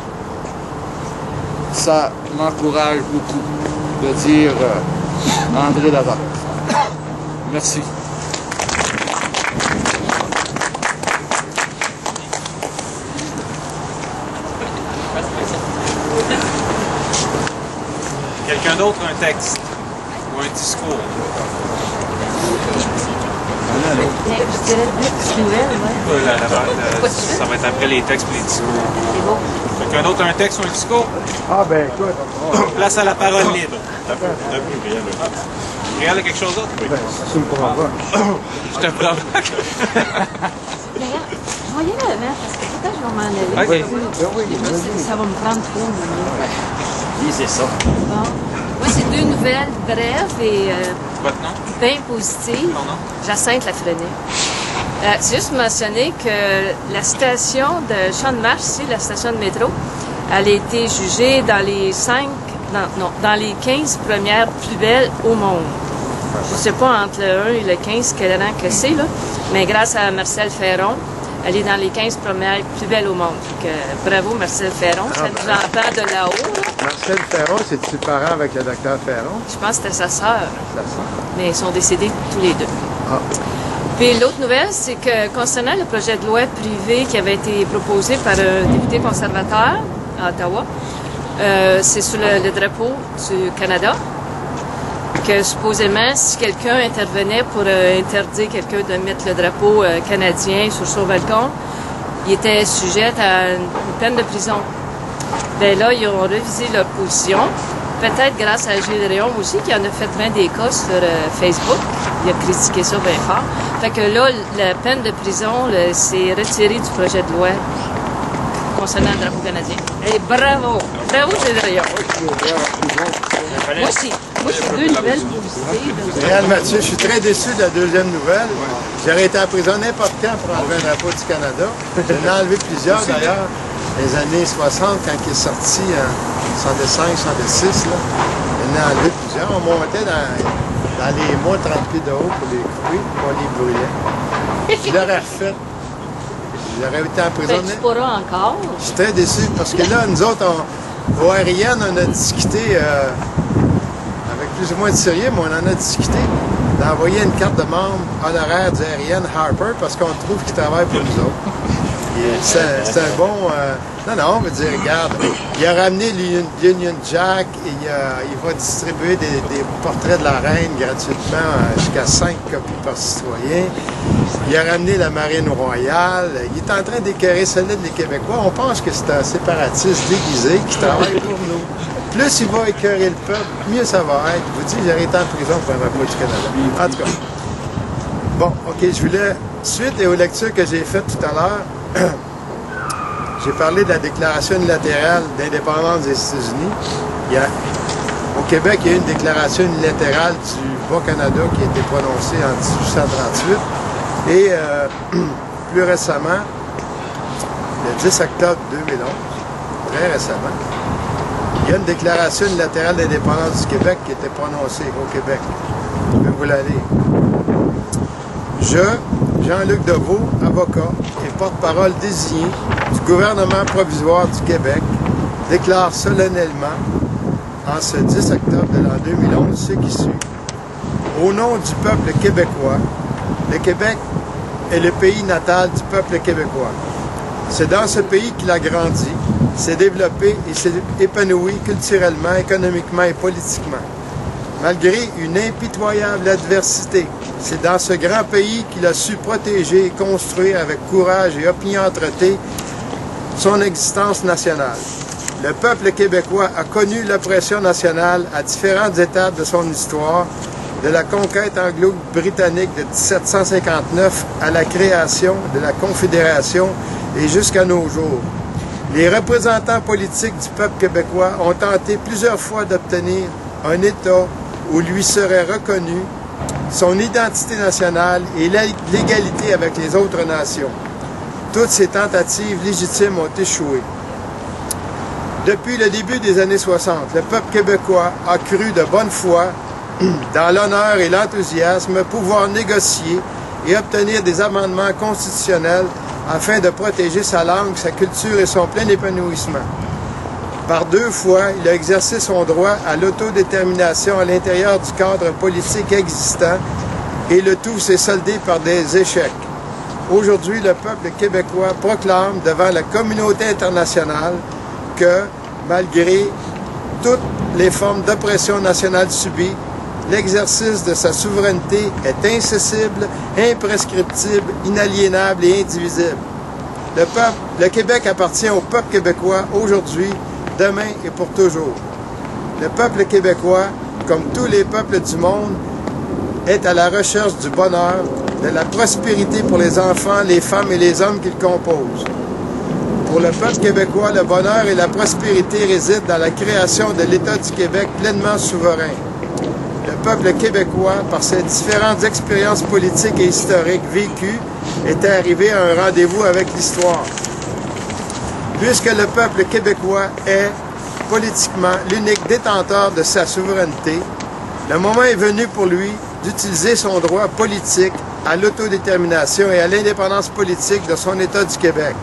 m'encourage beaucoup de dire André Larocque. Merci. Quelqu'un d'autre, un texte ou un discours? Ça va être après les textes et les discours. Quelqu'un d'autre, un texte ou un discours? Ah ben écoute. Place à la parole libre. Réal a quelque chose d'autre? Ben, ça me provoque. Je te provoque. D'ailleurs, je vais y aller avant parce que peut-être je vais m'en aller. Ok. Ça va me prendre trop de minutes. Lisez ça. Bon. Moi, c'est deux nouvelles brèves et Votre nom? bien positives. Ton nom? Jacinthe Lafresnay. C'est juste mentionner que la station de Champ de Marche, ici, la station de métro, elle a été jugée dans les dans les 15 premières plus belles au monde. Je ne sais pas entre le 1 et le 15 quel rang que c'est, là, mais grâce à Marcel Ferron, elle est dans les 15 premières plus belles au monde. Donc, bravo Marcel Ferron, ça nous entend de là-haut. Là. Marcel Ferron, c'est-tu parent avec le docteur Ferron? Je pense que c'était sa sœur, Ça sent. mais ils sont décédés tous les deux. Ah. Puis l'autre nouvelle, c'est que concernant le projet de loi privé qui avait été proposé par un député conservateur à Ottawa, c'est sur le drapeau du Canada, que supposément, si quelqu'un intervenait pour interdire quelqu'un de mettre le drapeau canadien sur son balcon, il était sujet à une peine de prison. Bien là, ils ont révisé leur position, peut-être grâce à Gilles Réon aussi, qui en a fait 20 des cas sur Facebook. Il a critiqué ça bien fort. Fait que là, la peine de prison, c'est retiré du projet de loi concernant le drapeau canadien. Et bravo! Bravo, Gilles Réon! Moi aussi. Moi, c'est deux nouvelles publicités. Réal Mathieu, je suis très déçu de la deuxième nouvelle. J'aurais été en prison n'importe quand pour enlever un drapeau du Canada. J'en ai enlevé plusieurs d'ailleurs, les années 60, quand il est sorti en 65, 66. Là. J'en ai enlevé plusieurs. On montait dans les mois 30 pieds de haut pour les couper, pour les brûler. Je l'aurais refait. J'aurais été en prison. Tu pourras encore. Je suis très déçu parce que là, nous autres, au Ariane, on a discuté avec plus ou moins de sérieux, mais on en a discuté d'envoyer une carte de membre honoraire du Ariane Harper parce qu'on trouve qu'il travaille pour nous autres. C'est un bon... non, on veut dire, regarde, il a ramené l'Union Jack et il va distribuer des portraits de la reine gratuitement jusqu'à 5 copies par citoyen. Il a ramené la marine royale. Il est en train d'écœurer solide les Québécois. On pense que c'est un séparatiste déguisé qui travaille pour nous. Plus il va écœurer le peuple, mieux ça va être. Je vous dis, j'aurais été en prison pour un drapeau du Canada. En tout cas. Bon, OK, je voulais, suite aux lectures que j'ai faites tout à l'heure, j'ai parlé de la déclaration unilatérale d'indépendance des États-Unis. Au Québec, il y a eu une déclaration unilatérale du Bas-Canada qui a été prononcée en 1838. Et plus récemment, le 10 octobre 2011, très récemment, il y a une déclaration unilatérale d'indépendance du Québec qui a été prononcée au Québec. Je vais vous la lire. Je, Jean-Luc Deveau, avocat et porte-parole désigné du gouvernement provisoire du Québec, déclare solennellement, en ce 10 octobre de l'an 2011, ce qui suit. Au nom du peuple québécois, le Québec est le pays natal du peuple québécois. C'est dans ce pays qu'il a grandi, s'est développé et s'est épanoui culturellement, économiquement et politiquement. Malgré une impitoyable adversité, c'est dans ce grand pays qu'il a su protéger et construire avec courage et opiniâtreté son existence nationale. Le peuple québécois a connu l'oppression nationale à différentes étapes de son histoire, de la conquête anglo-britannique de 1759 à la création de la Confédération et jusqu'à nos jours. Les représentants politiques du peuple québécois ont tenté plusieurs fois d'obtenir un État où lui serait reconnue son identité nationale et l'égalité avec les autres nations. Toutes ces tentatives légitimes ont échoué. Depuis le début des années 60, le peuple québécois a cru de bonne foi dans l'honneur et l'enthousiasme, pouvoir négocier et obtenir des amendements constitutionnels afin de protéger sa langue, sa culture et son plein épanouissement. Par 2 fois, il a exercé son droit à l'autodétermination à l'intérieur du cadre politique existant et le tout s'est soldé par des échecs. Aujourd'hui, le peuple québécois proclame devant la communauté internationale que, malgré toutes les formes d'oppression nationale subies, l'exercice de sa souveraineté est incessible, imprescriptible, inaliénable et indivisible. Le Québec appartient au peuple québécois aujourd'hui, demain et pour toujours. Le peuple québécois, comme tous les peuples du monde, est à la recherche du bonheur, de la prospérité pour les enfants, les femmes et les hommes qu'il compose. Pour le peuple québécois, le bonheur et la prospérité résident dans la création de l'État du Québec pleinement souverain. Le peuple québécois, par ses différentes expériences politiques et historiques vécues, était arrivé à un rendez-vous avec l'histoire. Puisque le peuple québécois est, politiquement, l'unique détenteur de sa souveraineté, le moment est venu pour lui d'utiliser son droit politique à l'autodétermination et à l'indépendance politique de son État du Québec.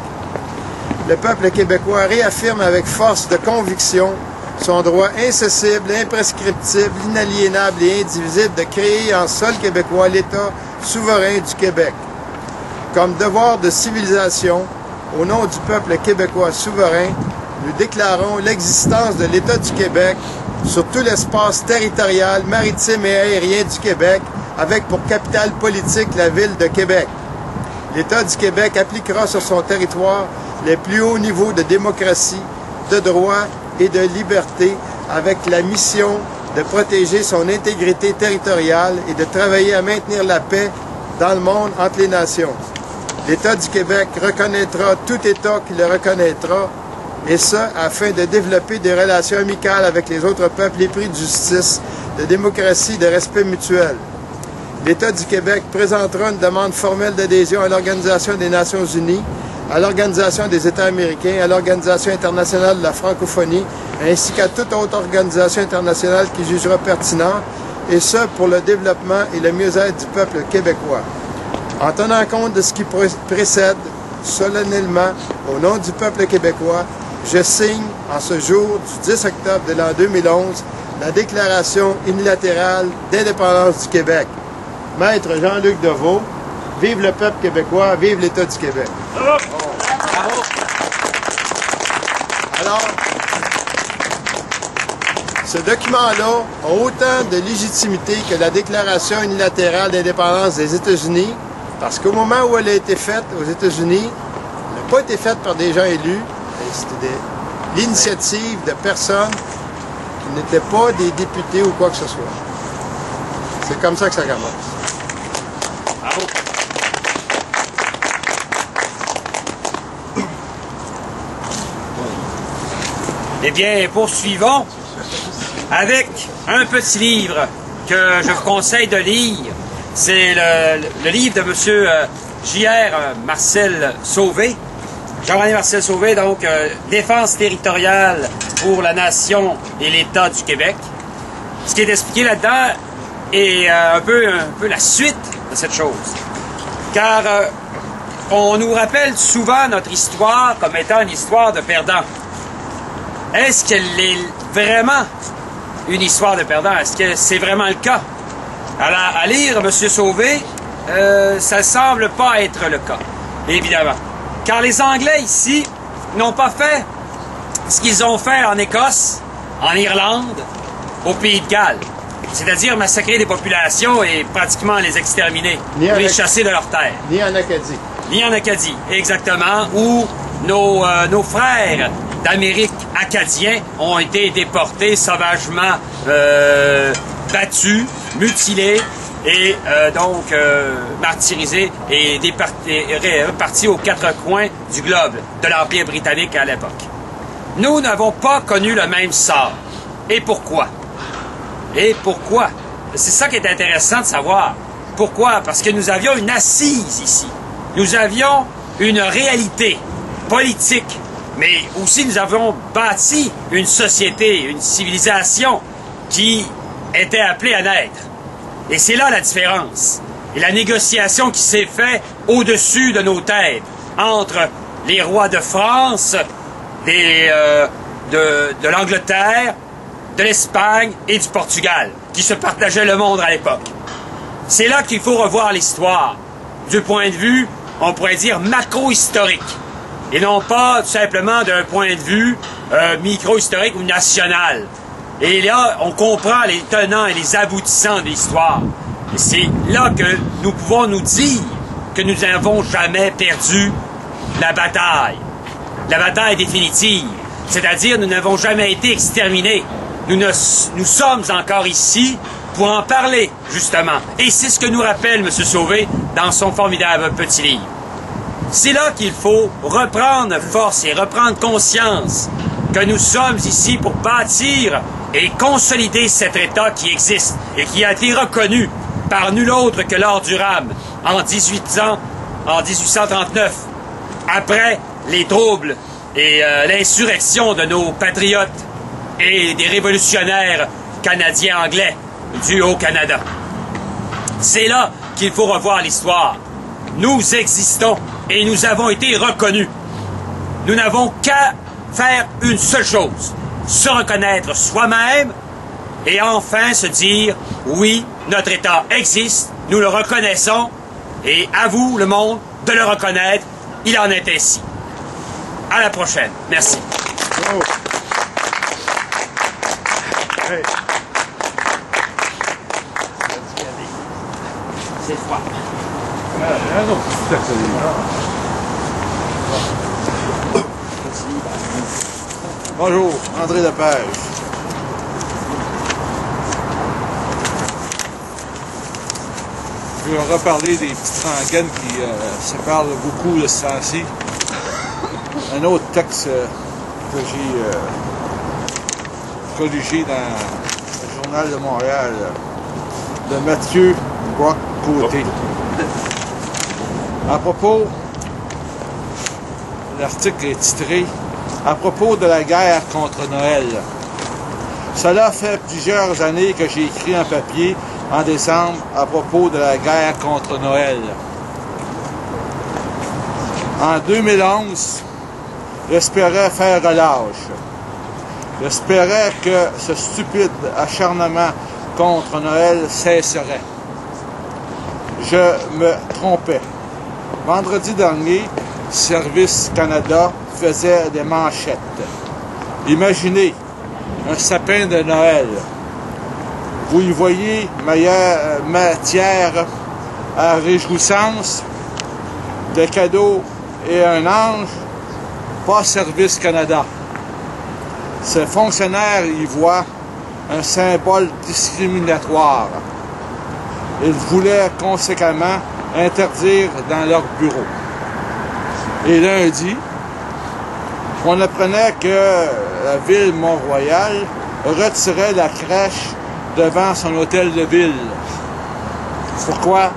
Le peuple québécois réaffirme avec force de conviction son droit incessible, imprescriptible, inaliénable et indivisible de créer en sol québécois l'État souverain du Québec. Comme devoir de civilisation, au nom du peuple québécois souverain, nous déclarons l'existence de l'État du Québec sur tout l'espace territorial, maritime et aérien du Québec, avec pour capitale politique la ville de Québec. L'État du Québec appliquera sur son territoire les plus hauts niveaux de démocratie, de droit et de liberté, avec la mission de protéger son intégrité territoriale et de travailler à maintenir la paix dans le monde entre les nations. L'État du Québec reconnaîtra tout État qui le reconnaîtra, et ce, afin de développer des relations amicales avec les autres peuples épris de justice, de démocratie et de respect mutuel. L'État du Québec présentera une demande formelle d'adhésion à l'Organisation des Nations Unies, à l'Organisation des États américains, à l'Organisation internationale de la francophonie, ainsi qu'à toute autre organisation internationale qui jugera pertinent, et ce, pour le développement et le mieux-être du peuple québécois. En tenant compte de ce qui précède, solennellement, au nom du peuple québécois, je signe, en ce jour du 10 octobre de l'an 2011, la Déclaration unilatérale d'indépendance du Québec. Maître Jean-Luc Deveau, vive le peuple québécois, vive l'État du Québec. Alors, ce document-là a autant de légitimité que la Déclaration unilatérale d'indépendance des États-Unis, parce qu'au moment où elle a été faite aux États-Unis, elle n'a pas été faite par des gens élus, c'était l'initiative de personnes qui n'étaient pas des députés ou quoi que ce soit. C'est comme ça que ça commence. Bravo. Eh bien, poursuivons avec un petit livre que je vous conseille de lire. C'est le livre de M. J.R. Marcel Sauvé. Jean-René Marcel Sauvé, donc Défense territoriale pour la nation et l'État du Québec. Ce qui est expliqué là-dedans est un peu la suite de cette chose. Car on nous rappelle souvent notre histoire comme étant une histoire de perdants. Est-ce qu'elle est vraiment une histoire de perdants? Est-ce que c'est vraiment le cas? Alors, à lire M. Sauvé, ça ne semble pas être le cas, évidemment. Car les Anglais ici n'ont pas fait ce qu'ils ont fait en Écosse, en Irlande, au Pays de Galles. C'est-à-dire massacrer les populations et pratiquement les exterminer, ou les chasser de leurs terres. Ni en Acadie. Ni en Acadie, exactement, où nos frères d'Amérique acadiens ont été déportés sauvagement, battus, mutilés et donc martyrisés et repartis aux quatre coins du globe de l'Empire britannique à l'époque. Nous n'avons pas connu le même sort. Et pourquoi? Et pourquoi? C'est ça qui est intéressant de savoir. Pourquoi? Parce que nous avions une assise ici. Nous avions une réalité politique, mais aussi nous avons bâti une société, une civilisation qui était appelée à naître. Et c'est là la différence. Et la négociation qui s'est faite au-dessus de nos têtes entre les rois de France, de l'Angleterre, de l'Espagne et du Portugal, qui se partageaient le monde à l'époque. C'est là qu'il faut revoir l'histoire, du point de vue, on pourrait dire, macro-historique, et non pas tout simplement d'un point de vue micro-historique ou national. Et là, on comprend les tenants et les aboutissants de l'histoire. Et c'est là que nous pouvons nous dire que nous n'avons jamais perdu la bataille définitive. C'est-à-dire, nous n'avons jamais été exterminés. Nous sommes encore ici pour en parler, justement. Et c'est ce que nous rappelle M. Sauvé dans son formidable petit livre. C'est là qu'il faut reprendre force et reprendre conscience que nous sommes ici pour bâtir et consolider cet État qui existe et qui a été reconnu par nul autre que Lord Durham en 1839, après les troubles et l'insurrection de nos patriotes et des révolutionnaires canadiens-anglais du Haut-Canada. C'est là qu'il faut revoir l'histoire. Nous existons et nous avons été reconnus. Nous n'avons qu'à faire une seule chose, se reconnaître soi-même et enfin se dire, oui, notre État existe, nous le reconnaissons et à vous, le monde, de le reconnaître. Il en est ainsi. À la prochaine. Merci. Oh. Hey. C'est froid. Non, c'est ça. Bonjour, André Lepage. Je vais reparler des petites rengaines qui se parlent beaucoup de ce temps-ci. Un autre texte que j'ai corrigé dans le Journal de Montréal de Mathieu Brock-Côté. À propos, l'article est titré « À propos de la guerre contre Noël ». Cela fait plusieurs années que j'ai écrit un papier en décembre à propos de la guerre contre Noël. En 2011, j'espérais faire relâche. J'espérais que ce stupide acharnement contre Noël cesserait. Je me trompais. Vendredi dernier, Service Canada faisait des manchettes. Imaginez un sapin de Noël. Vous y voyez matière à réjouissance, des cadeaux et un ange, pas Service Canada. Ces fonctionnaires y voient un symbole discriminatoire. Ils voulaient conséquemment interdire dans leur bureau. Et lundi, on apprenait que la ville Mont-Royal retirait la crèche devant son hôtel de ville. Pourquoi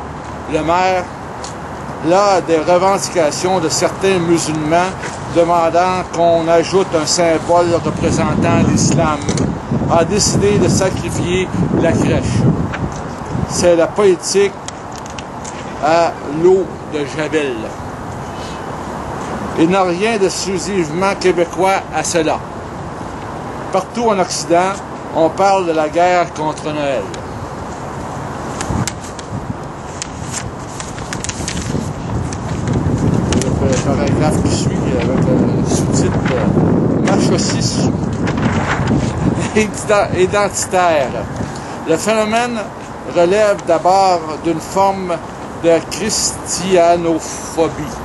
le maire, là, des revendications de certains musulmans demandant qu'on ajoute un symbole représentant l'islam, a décidé de sacrifier la crèche. C'est la politique à l'eau de Javel. Il n'y a rien d'exclusivement québécois à cela. Partout en Occident, on parle de la guerre contre Noël. Le paragraphe qui suit avec le sous-titre Machocisme identitaire. Le phénomène relève d'abord d'une forme de christianophobie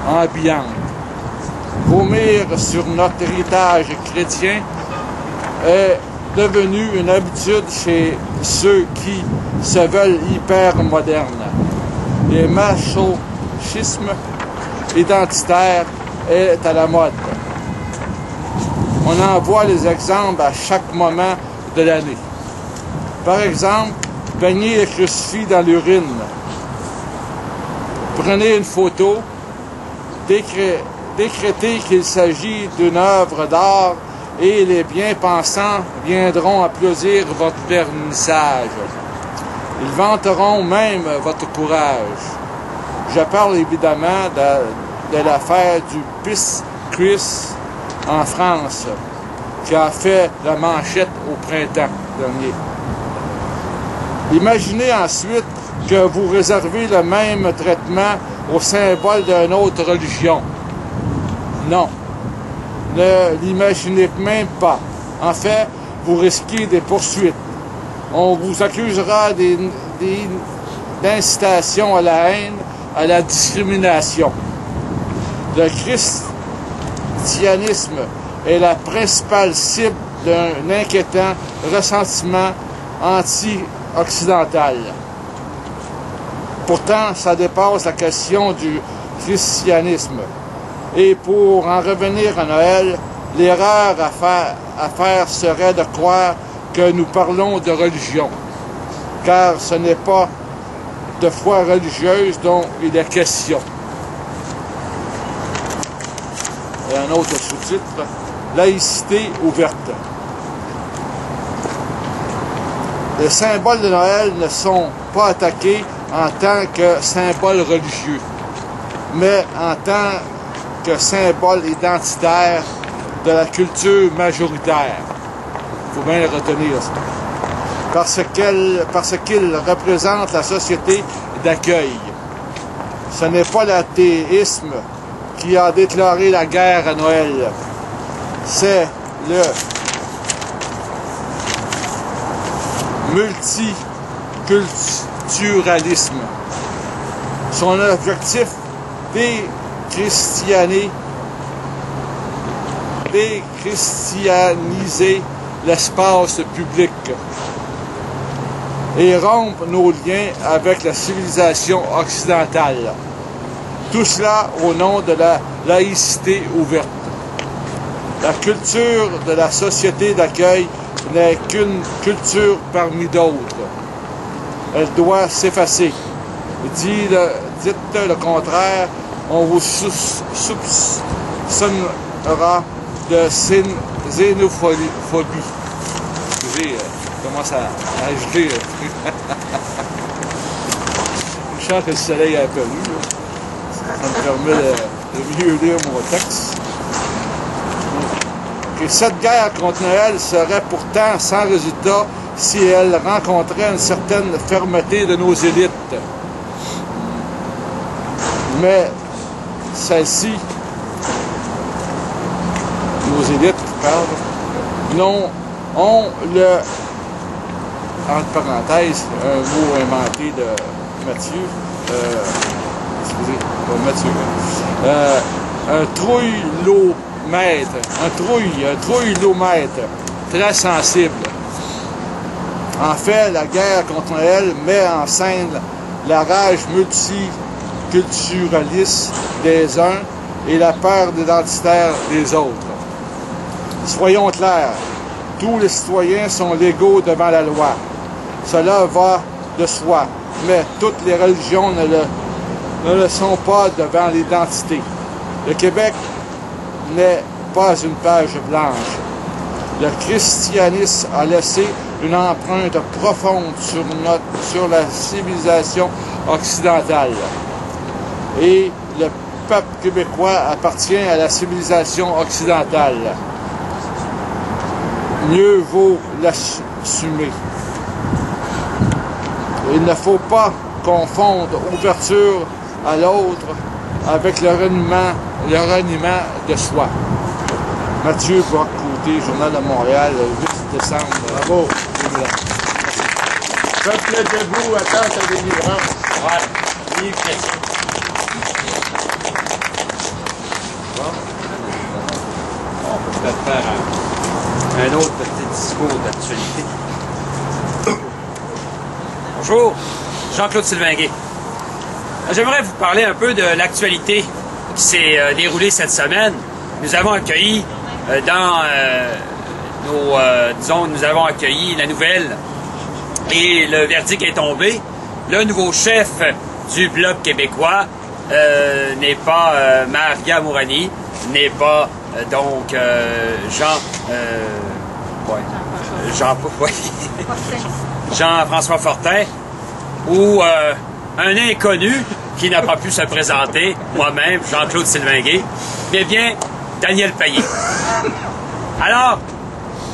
ambiante. Vomir sur notre héritage chrétien est devenu une habitude chez ceux qui se veulent hyper modernes. Le machisme identitaire est à la mode. On en voit les exemples à chaque moment de l'année. Par exemple, baigner le crucifix dans l'urine. Prenez une photo, décrétez qu'il s'agit d'une œuvre d'art et les bien-pensants viendront applaudir votre vernissage. Ils vanteront même votre courage. Je parle évidemment de l'affaire du Pisse Chris en France, qui a fait la manchette au printemps dernier. Imaginez ensuite que vous réservez le même traitement au symbole d'une autre religion. Non, ne l'imaginez même pas. En fait, vous risquez des poursuites. On vous accusera d'incitation à la haine, à la discrimination. Le christianisme est la principale cible d'un inquiétant ressentiment anti-occidentale. Pourtant, ça dépasse la question du christianisme. Et pour en revenir à Noël, l'erreur à faire serait de croire que nous parlons de religion, car ce n'est pas de foi religieuse dont il est question. Et un autre sous-titre, laïcité ouverte. Les symboles de Noël ne sont pas attaqués en tant que symboles religieux, mais en tant que symbole identitaire de la culture majoritaire. Il faut bien le retenir, ça. Parce qu'il représente la société d'accueil. Ce n'est pas l'athéisme qui a déclaré la guerre à Noël. C'est le multiculturalisme. Son objectif, déchristianiser l'espace public et rompre nos liens avec la civilisation occidentale. Tout cela au nom de la laïcité ouverte. La culture de la société d'accueil n'est qu'une culture parmi d'autres. Elle doit s'effacer. Dites le contraire, on vous soupçonnera de xénophobie. Excusez, je commence à geler. Je sens que le soleil est apparu. Ça me permet de mieux lire mon texte. Et cette guerre contre Noël serait pourtant sans résultat si elle rencontrait une certaine fermeté de nos élites. Mais celles-ci, nos élites, ont le, entre parenthèses, un mot inventé de Mathieu, un trouillomètre, très sensible. En fait, la guerre contre Noël met en scène la rage multiculturaliste des uns et la peur identitaire des autres. Soyons clairs, tous les citoyens sont légaux devant la loi. Cela va de soi, mais toutes les religions ne le sont pas devant l'identité. Le Québec n'est pas une page blanche. Le christianisme a laissé une empreinte profonde sur la civilisation occidentale. Et le peuple québécois appartient à la civilisation occidentale. Mieux vaut l'assumer. Il ne faut pas confondre ouverture à l'autre avec le reniement de soi. Mathieu Bock-Côté, Journal de Montréal, le 8 décembre. Bravo. 2000. Peuple debout, attend sa délivrance. Ouais, livre chrétien. Bon. On peut peut-être faire un autre petit discours d'actualité. Bonjour, Jean-Claude Sylvain-Gay. J'aimerais vous parler un peu de l'actualité qui s'est déroulée cette semaine. Nous avons accueilli nous avons accueilli la nouvelle et le verdict est tombé. Le nouveau chef du Bloc québécois n'est pas Maria Mourani, n'est pas Jean-François Fortin, ou un inconnu qui n'a pas pu se présenter, moi-même, Jean-Claude Sylvain-Gay, mais bien Daniel Payé. Alors,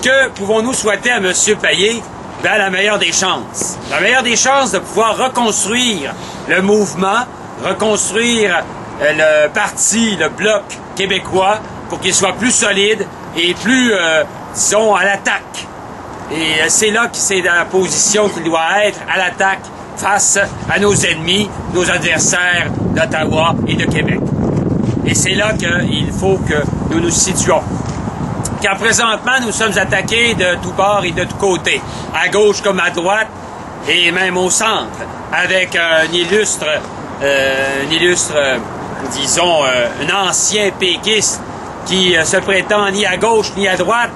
que pouvons-nous souhaiter à M. Payé? Ben, la meilleure des chances. La meilleure des chances de pouvoir reconstruire le mouvement, reconstruire le parti, le Bloc québécois, pour qu'il soit plus solide et plus, disons, à l'attaque. Et c'est là que c'est dans la position qu'il doit être, à l'attaque, face à nos ennemis, nos adversaires d'Ottawa et de Québec. Et c'est là qu'il faut que nous nous situons. car présentement, nous sommes attaqués de tous bords et de tous côtés, à gauche comme à droite, et même au centre, avec un illustre disons, un ancien péquiste qui se prétend ni à gauche ni à droite,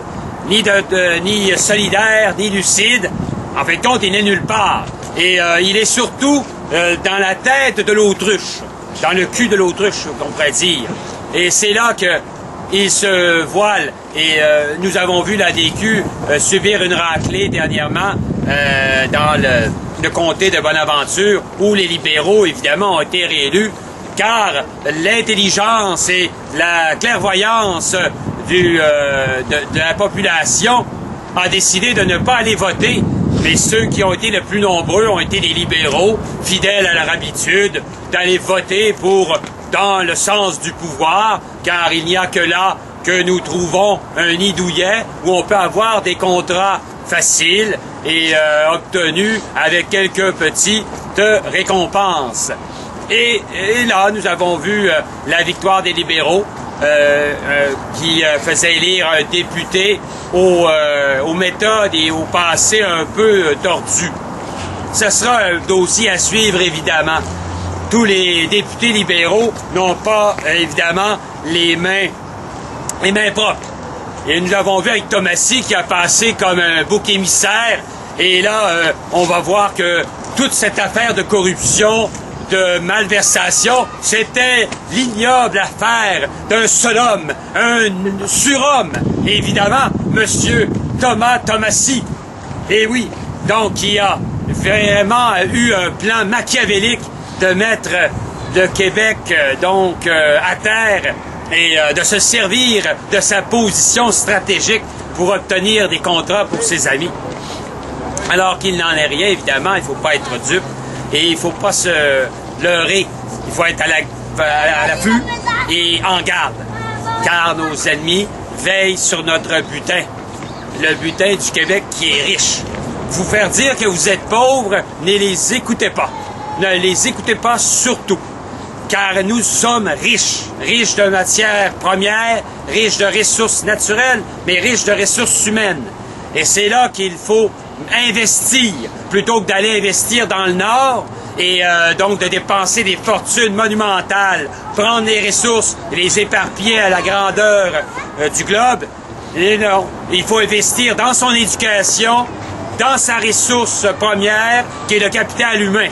ni solidaire, ni lucide. En fin de compte, il n'est nulle part. Et il est surtout dans la tête de l'autruche, dans le cul de l'autruche, on pourrait dire. Et c'est là qu'il se voile. Et nous avons vu la DQ subir une raclée dernièrement dans le comté de Bonaventure, où les libéraux, évidemment, ont été réélus, car l'intelligence et la clairvoyance de la population a décidé de ne pas aller voter, mais ceux qui ont été les plus nombreux ont été les libéraux, fidèles à leur habitude d'aller voter dans le sens du pouvoir, car il n'y a que là que nous trouvons un nid douillet où on peut avoir des contrats faciles et obtenus avec quelques petites récompenses. Et là, nous avons vu la victoire des libéraux qui faisait élire un député aux méthodes et au passé un peu tordu. Ce sera un dossier à suivre, évidemment. Tous les députés libéraux n'ont pas, évidemment, les mains propres. Et nous avons vu avec Thomasy qui a passé comme un bouc émissaire. Et là, on va voir que toute cette affaire de corruption, de malversation, c'était l'ignoble affaire d'un seul homme, un surhomme, évidemment, Monsieur Thomas Thomasy. Et oui, donc il a vraiment eu un plan machiavélique de mettre le Québec à terre et de se servir de sa position stratégique pour obtenir des contrats pour ses amis. Alors qu'il n'en est rien, évidemment, il ne faut pas être dupe. Et il ne faut pas se leurrer. Il faut être à l'affût et en garde. Car nos ennemis veillent sur notre butin. Le butin du Québec qui est riche. Vous faire dire que vous êtes pauvres, ne les écoutez pas. Ne les écoutez pas surtout. Car nous sommes riches. Riches de matières premières, riches de ressources naturelles, mais riches de ressources humaines. Et c'est là qu'il faut investir, plutôt que d'aller investir dans le Nord et donc de dépenser des fortunes monumentales, prendre les ressources et les éparpiller à la grandeur du globe. Et non, il faut investir dans son éducation, dans sa ressource première, qui est le capital humain.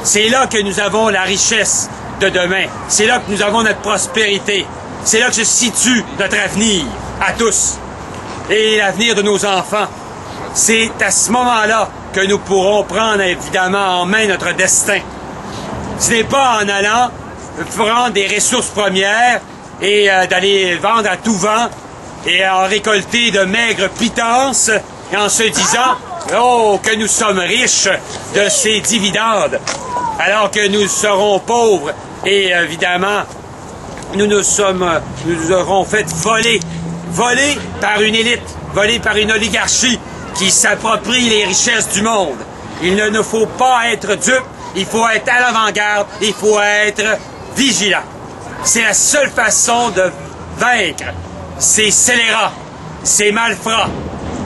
C'est là que nous avons la richesse de demain. C'est là que nous avons notre prospérité. C'est là que se situe notre avenir, à tous, et l'avenir de nos enfants. C'est à ce moment-là que nous pourrons prendre évidemment en main notre destin. Ce n'est pas en allant prendre des ressources premières et d'aller vendre à tout vent et en récolter de maigres pitances et en se disant « Oh, que nous sommes riches de ces dividendes », alors que nous serons pauvres et évidemment nous aurons fait voler par une élite, voler par une oligarchie qui s'approprie les richesses du monde. Il ne nous faut pas être dupe, il faut être à l'avant-garde, il faut être vigilant. C'est la seule façon de vaincre ces scélérats, ces malfrats,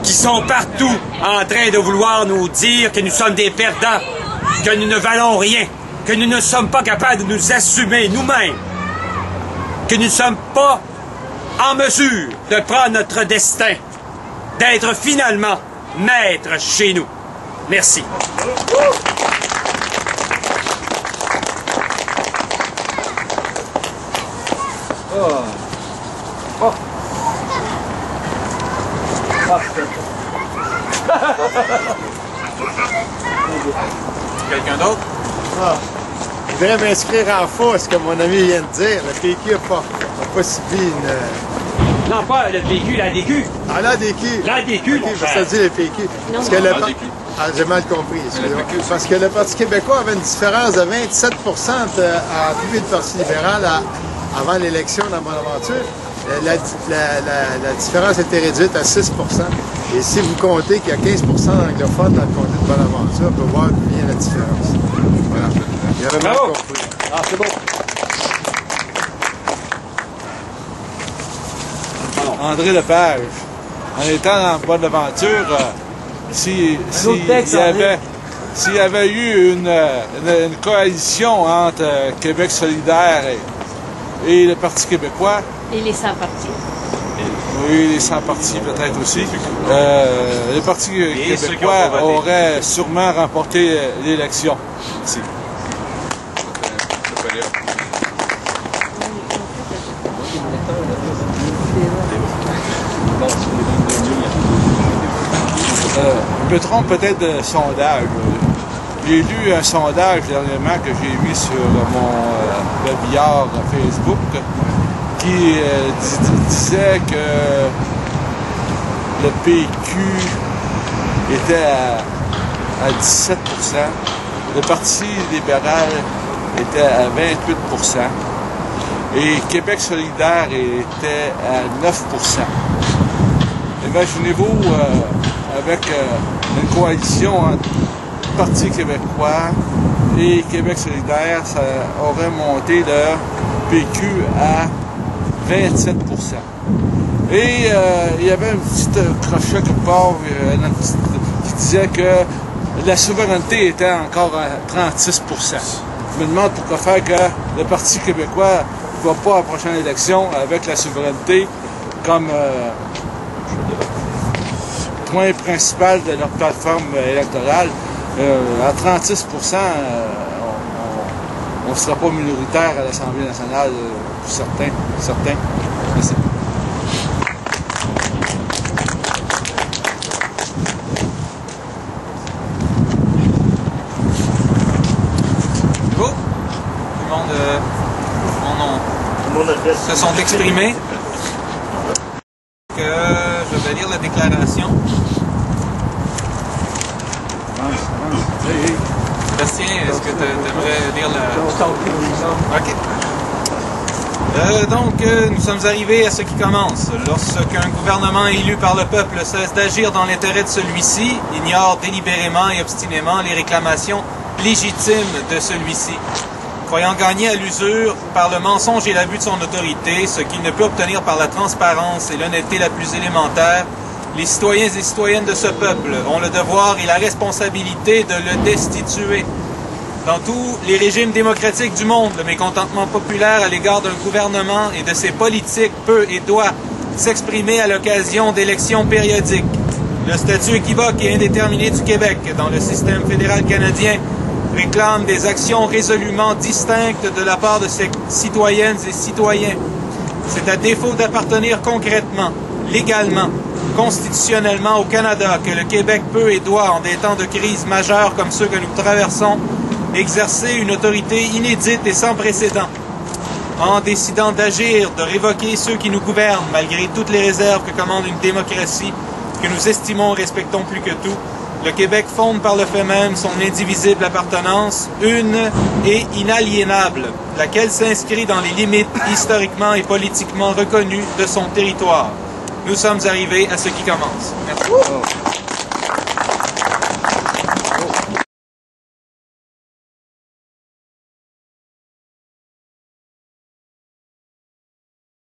qui sont partout en train de vouloir nous dire que nous sommes des perdants, que nous ne valons rien, que nous ne sommes pas capables de nous assumer nous-mêmes, que nous ne sommes pas en mesure de prendre notre destin, d'être finalement maître chez nous. Merci. Quelqu'un d'autre? Je voudrais m'inscrire en faux à ce que mon ami vient de dire. Le PQ n'a pas subi une... Non, pas le PQ, la DQ. Ah, la DQ. La DQ, okay, ça dit le PQ. Parce que j'ai mal compris, excusez-moi. Parce que le Parti québécois avait une différence de 27 entre lui et le Parti libéral avant l'élection dans Bonaventure. La différence était réduite à 6 Et si vous comptez qu'il y a 15 d'anglophones dans le comté de Bonaventure, on peut voir bien la différence. Voilà. Il avait mal compris. Ah, c'est bon. André Lepage. En étant dans le bois de l'aventure, s'il y avait eu une coalition entre Québec solidaire et le Parti québécois... Et les 100 partis. Oui, les 100 partis peut-être aussi. Le Parti québécois aurait sûrement remporté l'élection. Ici. Peut-on peut-être de sondage. J'ai lu un sondage dernièrement que j'ai mis sur mon webillard Facebook qui disait que le PQ était à 17%, le Parti libéral était à 28% et Québec solidaire était à 9%. Imaginez-vous avec une coalition entre Parti québécois et Québec solidaire, ça aurait monté le PQ à 27%. Et il y avait un petit crochet quelque part qui disait que la souveraineté était encore à 36%. Je me demande pourquoi faire que le Parti québécois ne va pas à la prochaine élection avec la souveraineté comme point principal de leur plateforme électorale. À 36%, on ne sera pas minoritaire à l'Assemblée nationale, pour certains. Merci. Go. Tout le monde se sont exprimés. Que je vais lire la déclaration. Sébastien, est-ce que tu aimerais lire la... OK. Donc, nous sommes arrivés à ce qui commence. Lorsqu'un gouvernement élu par le peuple cesse d'agir dans l'intérêt de celui-ci, ignore délibérément et obstinément les réclamations légitimes de celui-ci. Croyant gagner à l'usure par le mensonge et l'abus de son autorité, ce qu'il ne peut obtenir par la transparence et l'honnêteté la plus élémentaire, les citoyens et citoyennes de ce peuple ont le devoir et la responsabilité de le destituer. Dans tous les régimes démocratiques du monde, le mécontentement populaire à l'égard d'un gouvernement et de ses politiques peut et doit s'exprimer à l'occasion d'élections périodiques. Le statut équivoque et indéterminé du Québec dans le système fédéral canadien réclame des actions résolument distinctes de la part de ses citoyennes et citoyens. C'est à défaut d'appartenir concrètement, légalement, constitutionnellement au Canada que le Québec peut et doit, en des temps de crise majeure comme ceux que nous traversons, exercer une autorité inédite et sans précédent. En décidant d'agir, de révoquer ceux qui nous gouvernent, malgré toutes les réserves que commande une démocratie que nous estimons et respectons plus que tout, le Québec fonde par le fait même son indivisible appartenance, une et inaliénable, laquelle s'inscrit dans les limites historiquement et politiquement reconnues de son territoire. Nous sommes arrivés à ce qui commence. Merci.